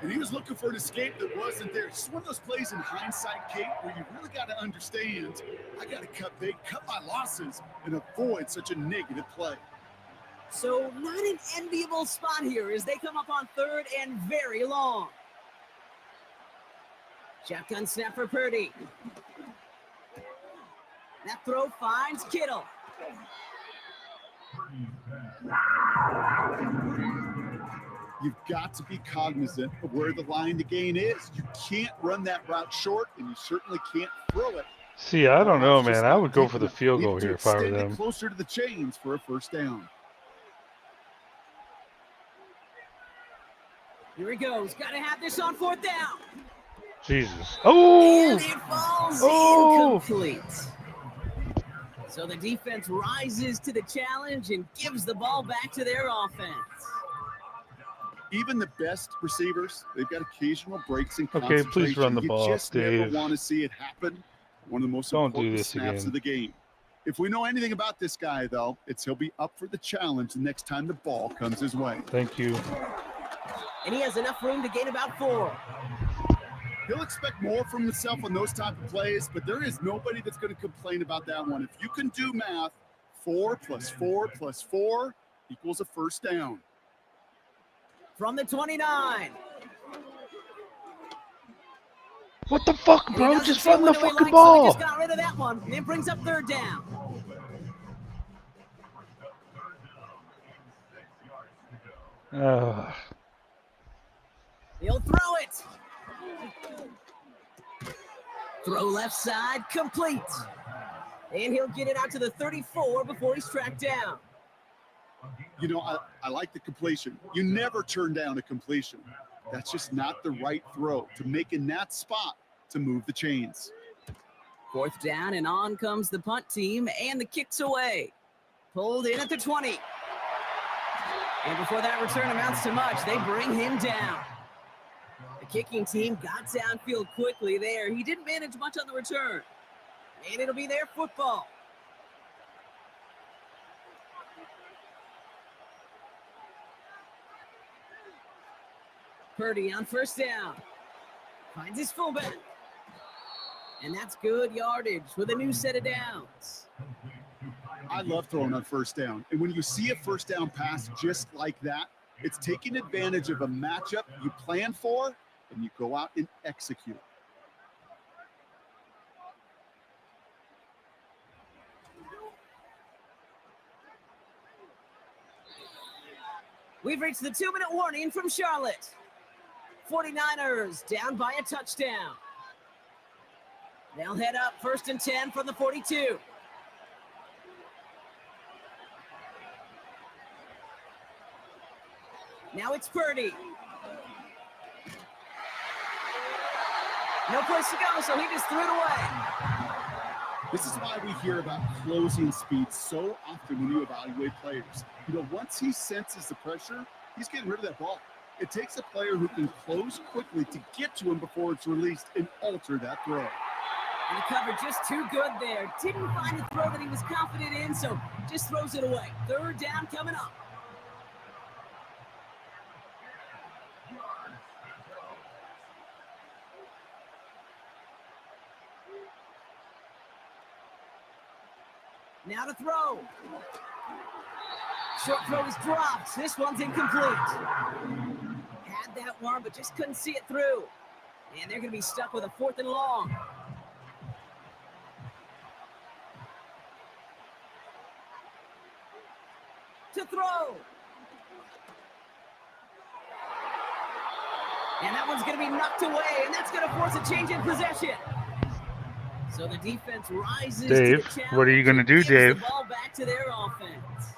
And he was looking for an escape that wasn't there. It's one of those plays in hindsight, Kate, where you really got to understand, I got to cut big, cut my losses, and avoid such a negative play. So not an enviable spot here as they come up on 3rd and very long. Shotgun snap for Purdy. That throw finds Kittle. You've got to be cognizant of where the line to gain is. You can't run that route short, and you certainly can't throw it. See, I don't know, man. I would go for the field goal here if I were them. Closer to the chains for a 1st down. Here he goes. Got to have this on 4th down. Jesus. Oh! And it falls incomplete. So the defense rises to the challenge and gives the ball back to their offense. Even the best receivers, they've got occasional breaks in Okay, concentration. please run the ball, You just Dave. never want to see it happen. One of the most Don't do important this snaps again. of the game. If we know anything about this guy, though, it's he'll be up for the challenge the next time the ball comes his way. Thank you. and he has enough room to gain about 4. He'll expect more from himself on those type of plays, but there is nobody that's going to complain about that one. If you can do math, 4 + 4 + 4 equals a first down. From the 29. What the fuck, And he bro? doesn't Just see run the window he fucking likes, so he ball. just got rid of that one, and it brings up 3rd down. He'll throw it. Throw left side, complete. And he'll get it out to the 34 before he's tracked down. You know, I like the completion. You never turn down a completion. That's just not the right throw to make in that spot to move the chains. 4th down, and on comes the punt team, and the kick's away. Pulled in at the 20. And before that return amounts to much, they bring him down. The kicking team got downfield quickly there. He didn't manage much on the return. And it'll be their football. Purdy on 1st down. Finds his fullback. And that's good yardage with a new set of downs. I love throwing on 1st down. And when you see a 1st down pass just like that, it's taking advantage of a matchup you plan for, and you go out and execute. We've reached the 2-minute warning from Charlotte. 49ers down by a touchdown. They'll head up 1st and 10 from the 42. Now it's Purdy. No place to go, so he just threw it away. This is why we hear about closing speed so often when you evaluate players. You know, once he senses the pressure, he's getting rid of that ball. It takes a player who can close quickly to get to him before it's released and alter that throw. And the cover just too good there. Didn't find the throw that he was confident in, so just throws it away. 3rd down coming up. Now to throw. Short throw is dropped. This one's incomplete. Had that one, but just couldn't see it through. And they're going to be stuck with a 4th and long. To throw. And that one's going to be knocked away, and that's going to force a change in possession. So the defense rises Dave, to the challenge. what are you going to do, gives Dave? The ball back to their offense.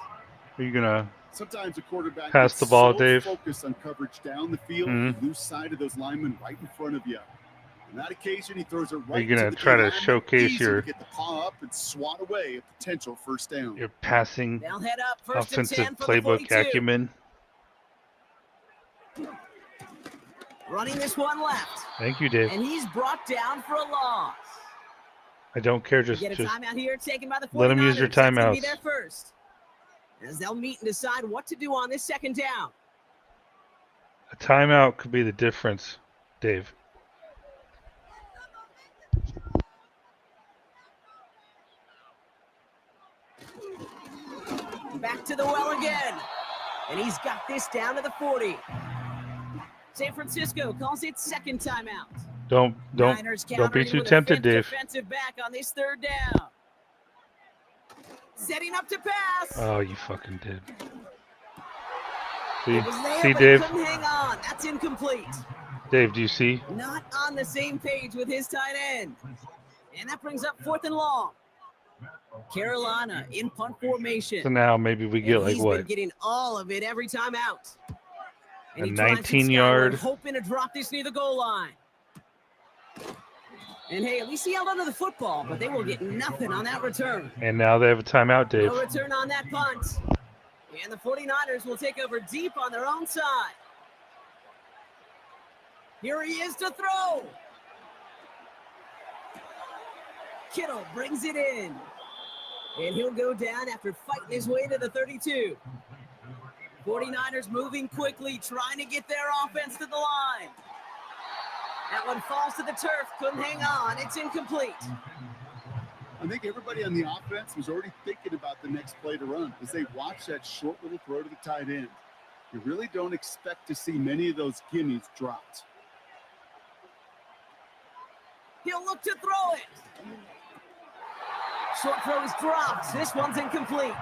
Are you going to Sometimes a quarterback pass gets the ball, so Dave? focused on coverage down the field, Mhm. you lose sight of those linemen right in front of you. On that occasion, he throws it right Are you going to to the try to lineman, showcase easy your to get the paw up and swat away a potential 1st down. your passing They'll head up 1st and 10 offensive from the playbook 42. acumen? Running this one left. Thank you, Dave. And he's brought down for a loss. I don't care. Get Just a timeout here taken by the 49ers. let 'em use your That's gonna timeouts. be their first. As they'll meet and decide what to do on this 2nd down. a timeout could be the difference, Dave. Back to the well again. And he's got this down to the 40. San Francisco calls it 2nd timeout. Don't Niners be countering too with a tempted, 5th Dave. defensive back on this 3rd down. Setting up to pass. Oh, you fucking did. It was there, See, but Dave? he couldn't hang on. That's incomplete. Dave, do you see? Not on the same page with his tight end. And that brings up 4th and long. Carolina in punt formation. So now maybe we get And like he's been what? getting all of it every time out. And A he drives it 19-yard. skyward, hoping to drop this near the goal line. And hey, at least he held onto the football, but they will get nothing on that return. And now they have a timeout, Dave. No return on that punt. And the 49ers will take over deep on their own side. Here he is to throw. Kittle brings it in. And he'll go down after fighting his way to the 32. 49ers moving quickly, trying to get their offense to the line. That one falls to the turf, couldn't hang on. It's incomplete. I think everybody on the offense was already thinking about the next play to run as they watch that short little throw to the tight end. You really don't expect to see many of those gimmies dropped. He'll look to throw it. Short throw is dropped. This one's incomplete.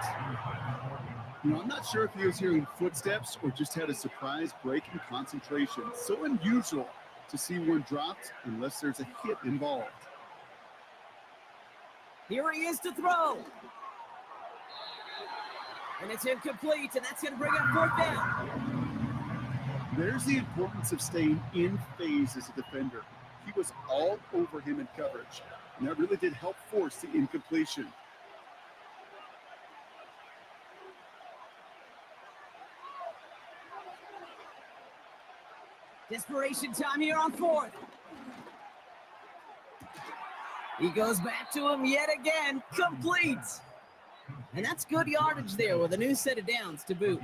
I'm not sure if he was hearing footsteps or just had a surprise break in concentration. So unusual to see one dropped unless there's a hit involved. Here he is to throw. And it's incomplete, and that's going to bring up 4th down. There's the importance of staying in phase as a defender. He was all over him in coverage, and that really did help force the incompletion. Desperation time here on 4th. He goes back to him yet again, complete. And that's good yardage there with a new set of downs to boot.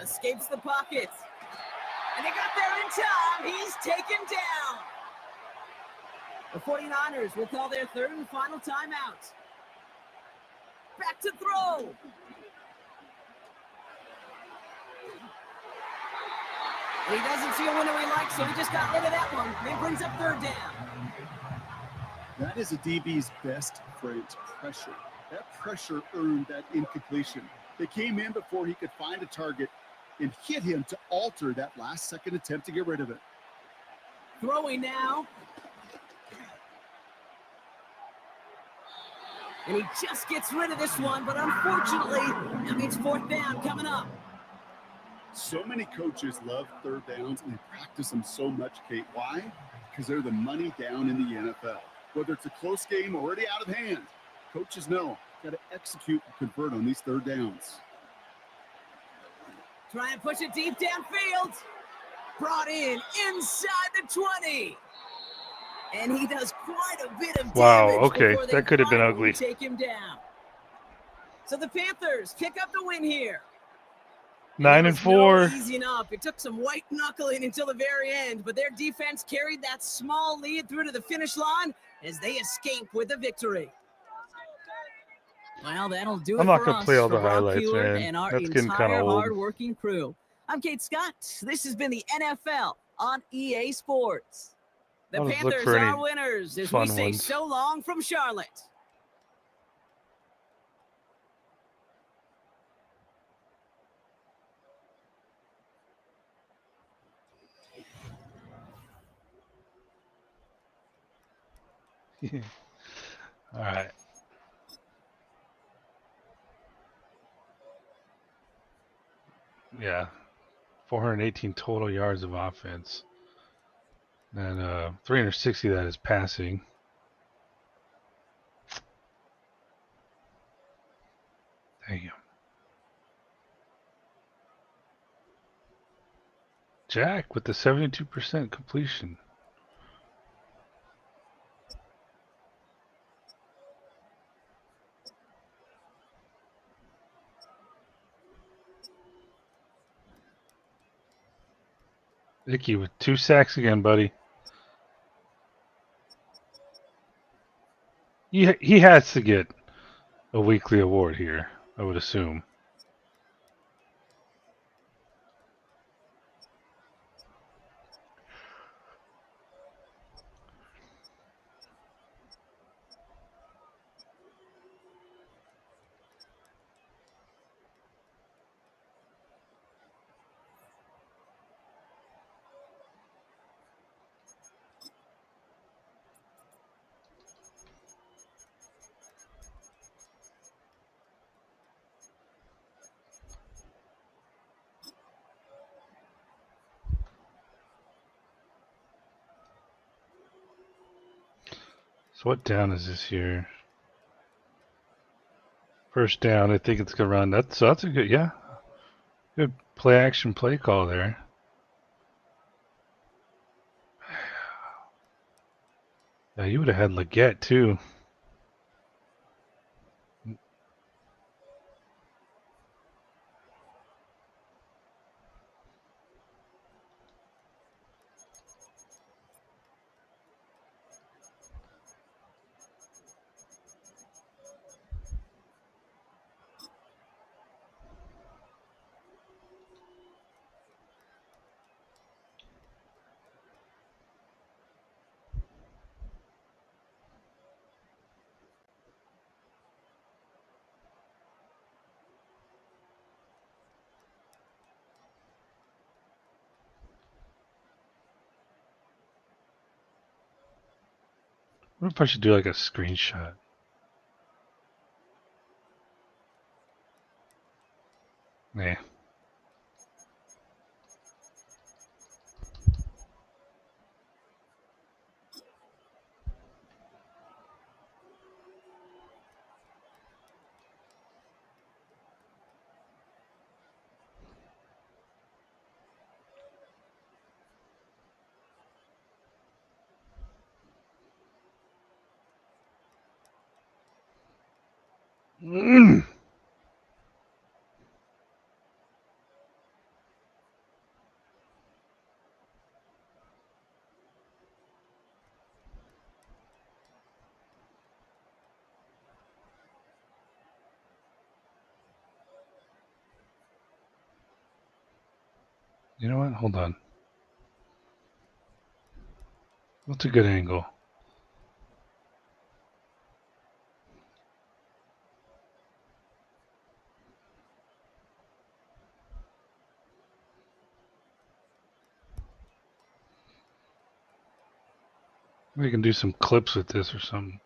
Escapes the pocket. And they got there in time. He's taken down. The 49ers will call their 3rd and final timeout. Back to throw. He doesn't see a window he likes, so he just got rid of that one. And it brings up 3rd down. That is a DB's best friend, pressure. That pressure earned that incompletion. They came in before he could find a target and hit him to alter that last-second attempt to get rid of it. Throwing now. And he just gets rid of this one, but unfortunately, that means 4th down coming up. So many coaches love 3rd downs and they practice them so much, Kate. Why? Because they're the money down in the NFL. Whether it's a close game already out of hand, coaches know got to execute and convert on these 3rd downs. Trying to push it deep downfield. Brought in inside the 20. And he does quite a bit of damage. Wow, okay, before they that could have been finally ugly. take him down. So the Panthers pick up the win here. 9-4. No easing up. It took some white knuckling until the very end, but their defense carried that small lead through to the finish line as they escape with a victory. Well, that'll do it I'm not for gonna us, play all for the Rob highlights, Keeler man. and our That's getting kind entire of old. hard-working crew. I'm Kate Scott. This has been the NFL on EA Sports. The I'll just look Panthers for any are winners as we fun say ones. so long from Charlotte. All right. Yeah. 418 total yards of offense. And 360 that is passing. Damn. Jack with the 72% completion. Icky with 2 sacks again, buddy. He has to get a weekly award here, I would assume. So what down is this here? First down, I think it's gonna run. That's a good play action play call there. Yeah, you would have had Leggett too. wonder if I should do like a screenshot. Nah. Mm. You know what? Hold on. What's a good angle? We can do some clips with this or something.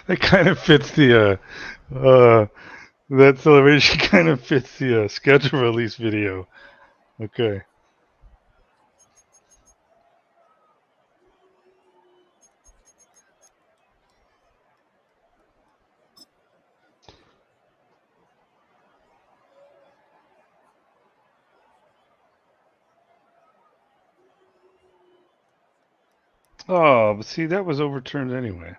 That kind of fits the that celebration kind of fits the schedule release video. Okay. Oh, but see, that was overturned anyway.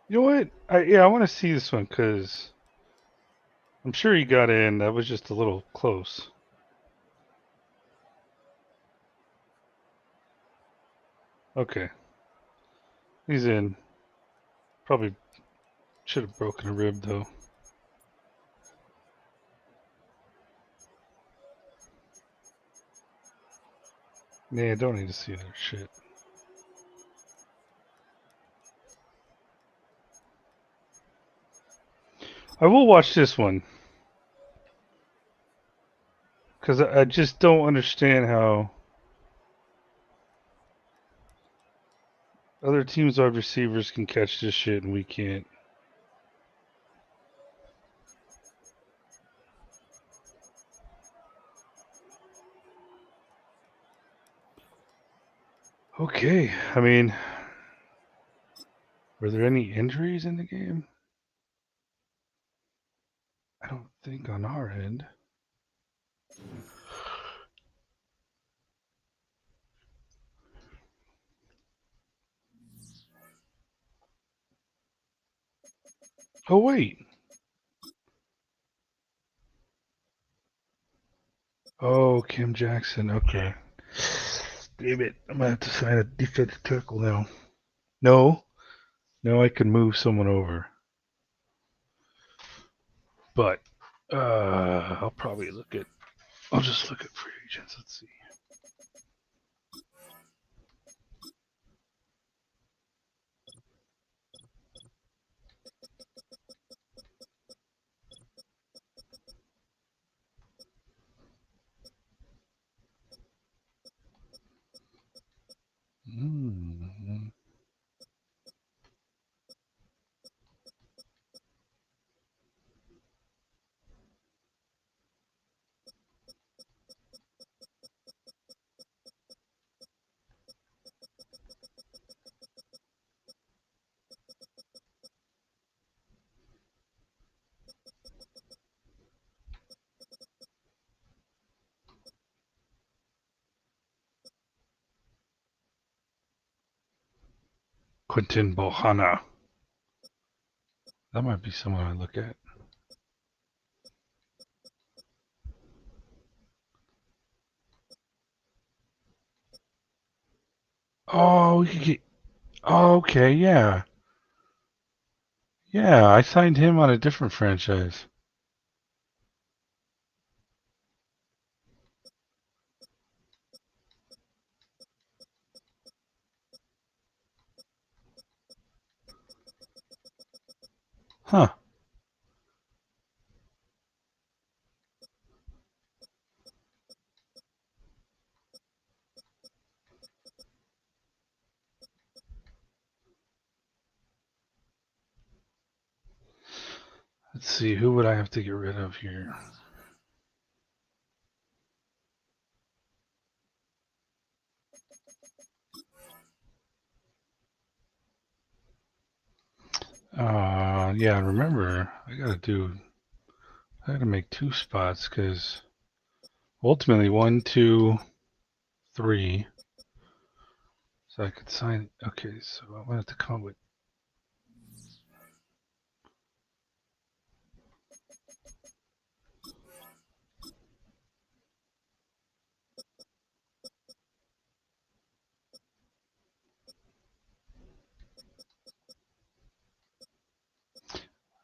You know what? I want to see this one because I'm sure he got in. That was just a little close. Okay, he's in. Probably should have broken a rib though. Nah, don't need to see that shit. I will watch this one because I just don't understand how other teams' wide receivers can catch this shit and we can't. Okay, I mean, were there any injuries in the game? I don't think on our end. Oh wait. Oh, Kim Jackson. Okay. Damn it. I'm gonna have to sign a defensive tackle now. No. No, I can move someone over. But I'll probably look at I'll just look at free agents. Let's see. Mm. Quinton Bohanna. That might be someone I look at. Oh, okay, yeah. Yeah, I signed him on a different franchise. Huh. Let's see, who would I have to get rid of here? Yeah, remember, I gotta make 2 spots because ultimately 1, 2, 3. So I could sign. Okay, so I'm gonna have to come up with.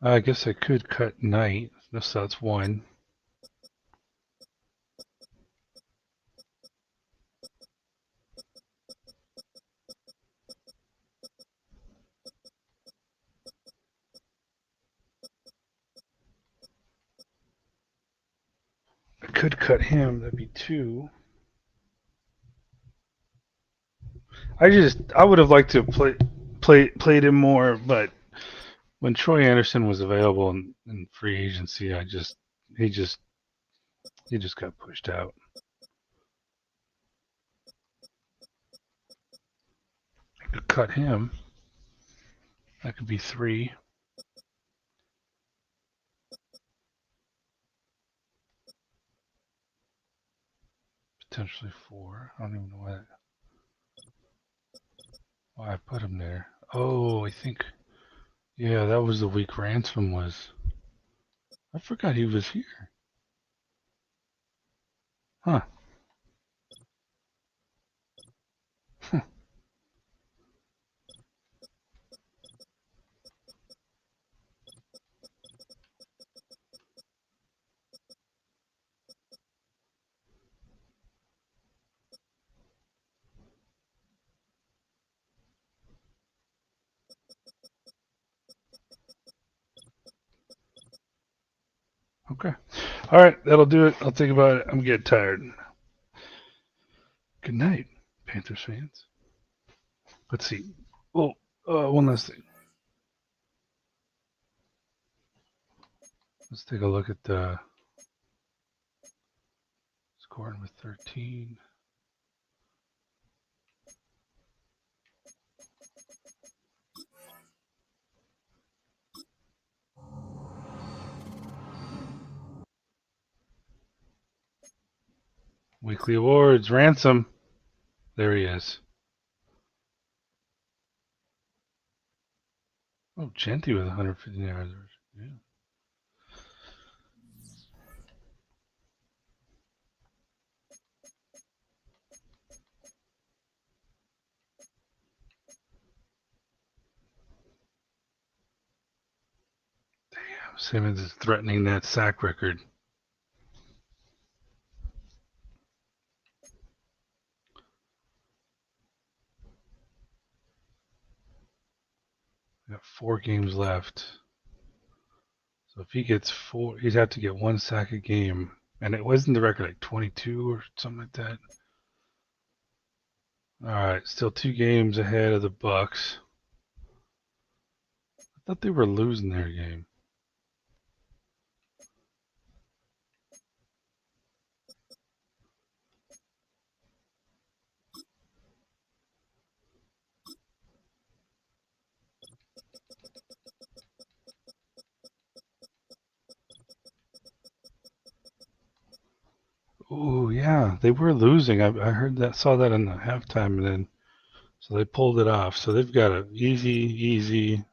I guess I could cut Knight. So that's 1. I could cut him. That'd be 2. I would have liked to played him more, but when Troy Anderson was available in free agency, he just he just got pushed out. I could cut him. That could be 3. Potentially 4. I don't even know why I put him there. Oh, I think, yeah, that was the week Ransom was. I forgot he was here. Huh. Okay. All right, that'll do it. I'll think about it. I'm getting tired. Good night, Panthers fans. Let's see. Well, one last thing. Let's take a look at the scoring with 13. Weekly awards. Ransom. There he is. Oh, Genty with 150 yards. Yeah. Damn, Simmons is threatening that sack record. Got 4 games left. So if he gets 4, he'd have to get 1 sack a game. And it wasn't the record like 22 or something like that. All right, still 2 games ahead of the Bucks. I thought they were losing their game. Oh yeah, they were losing. I heard that, saw that in the halftime, and then so So they pulled it off. So they've got a easy,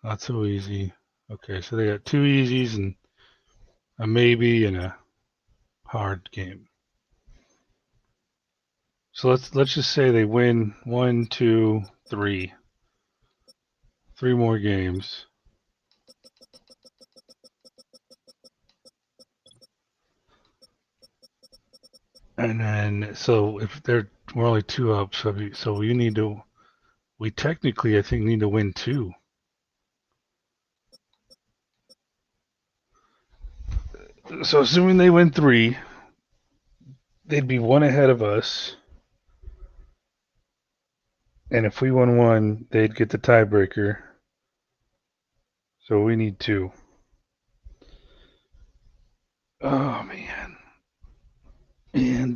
not so easy. Okay, so they got 2 easies and a maybe and a hard game. So let's just say they win 1, 2, 3. 3 more games. And then, so if we're only 2 up, so we technically, I think, need to win 2. So assuming they win 3, they'd be 1 ahead of us. And if we won 1, they'd get the tiebreaker. So we need 2. Oh, man. And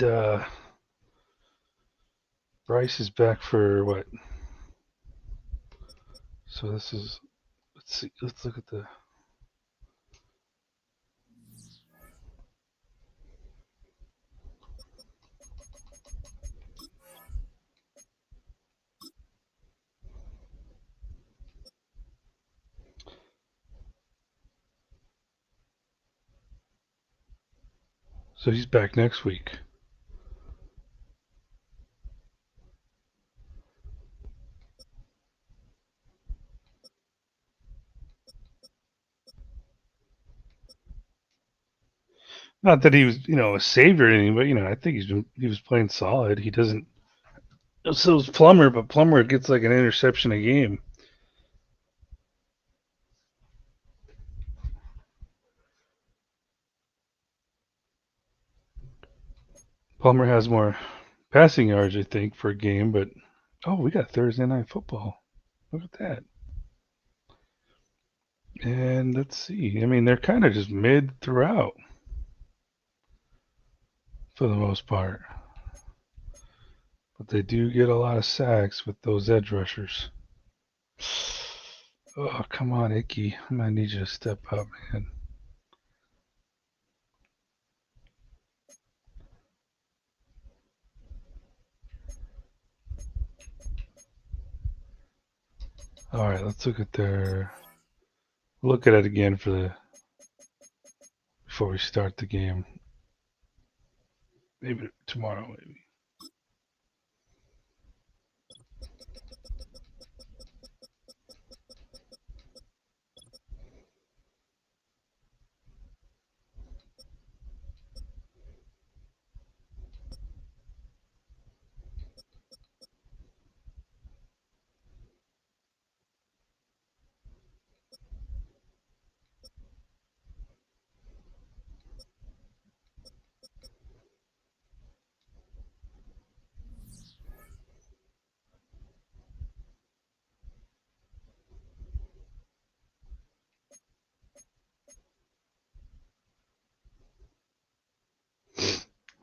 Bryce is back for what? So this is, let's see, let's look at the. So he's back next week. Not that he was, a savior or anything, but I think he was playing solid. He doesn't. So is Plummer, but Plummer gets like an interception a game. Plummer has more passing yards, I think, for a game, but we got Thursday night football. Look at that. And let's see. I mean, they're kind of just mid throughout for the most part. But they do get a lot of sacks with those edge rushers. Oh, come on, Icky. I might need you to step up, man. All right, let's look at look at it again before we start the game. Maybe tomorrow, maybe.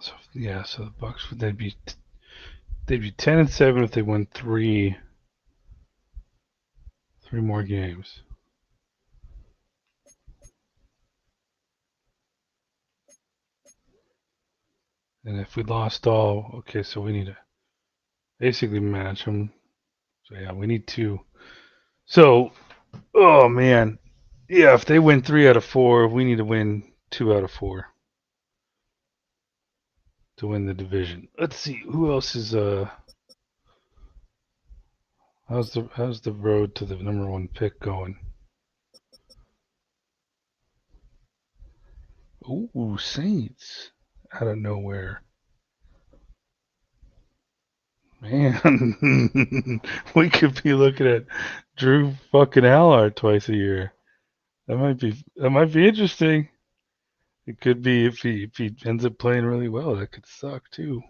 So yeah, so the Bucks they'd be 10-7 if they won three more games. And if we lost all, okay, so we need to basically match them. So yeah, we need 2. So, oh man, yeah, if they win 3 out of 4, we need to win 2 out of 4 to win the division. Let's see who else is how's the road to the number 1 pick going? Ooh, Saints out of nowhere. Man, we could be looking at Drew fucking Allard twice a year. That might be interesting. It could be if he ends up playing really well. That could suck too.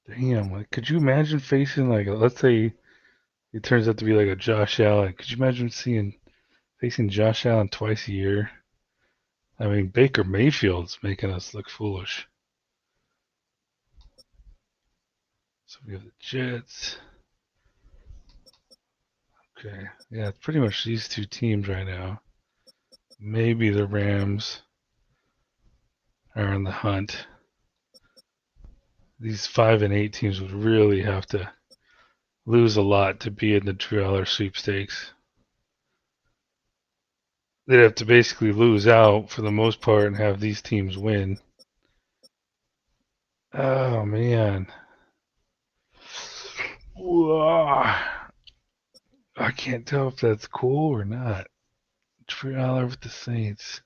Damn, like could you imagine facing like let's say it turns out to be like a Josh Allen. Could you imagine facing Josh Allen twice a year? I mean Baker Mayfield's making us look foolish. So we have the Jets. Okay. Yeah, it's pretty much these 2 teams right now. Maybe the Rams are in the hunt. these 5-8 teams would really have to lose a lot to be in the $2 sweepstakes. They'd have to basically lose out for the most part and have these teams win. Oh man. Whoa. I can't tell if that's cool or not. $3 with the Saints.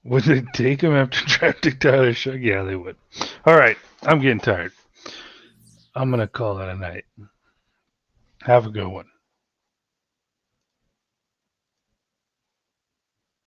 Would they take him after drafting Tyler Shough? Yeah, they would. All right, I'm getting tired. I'm going to call that a night. Have a good one.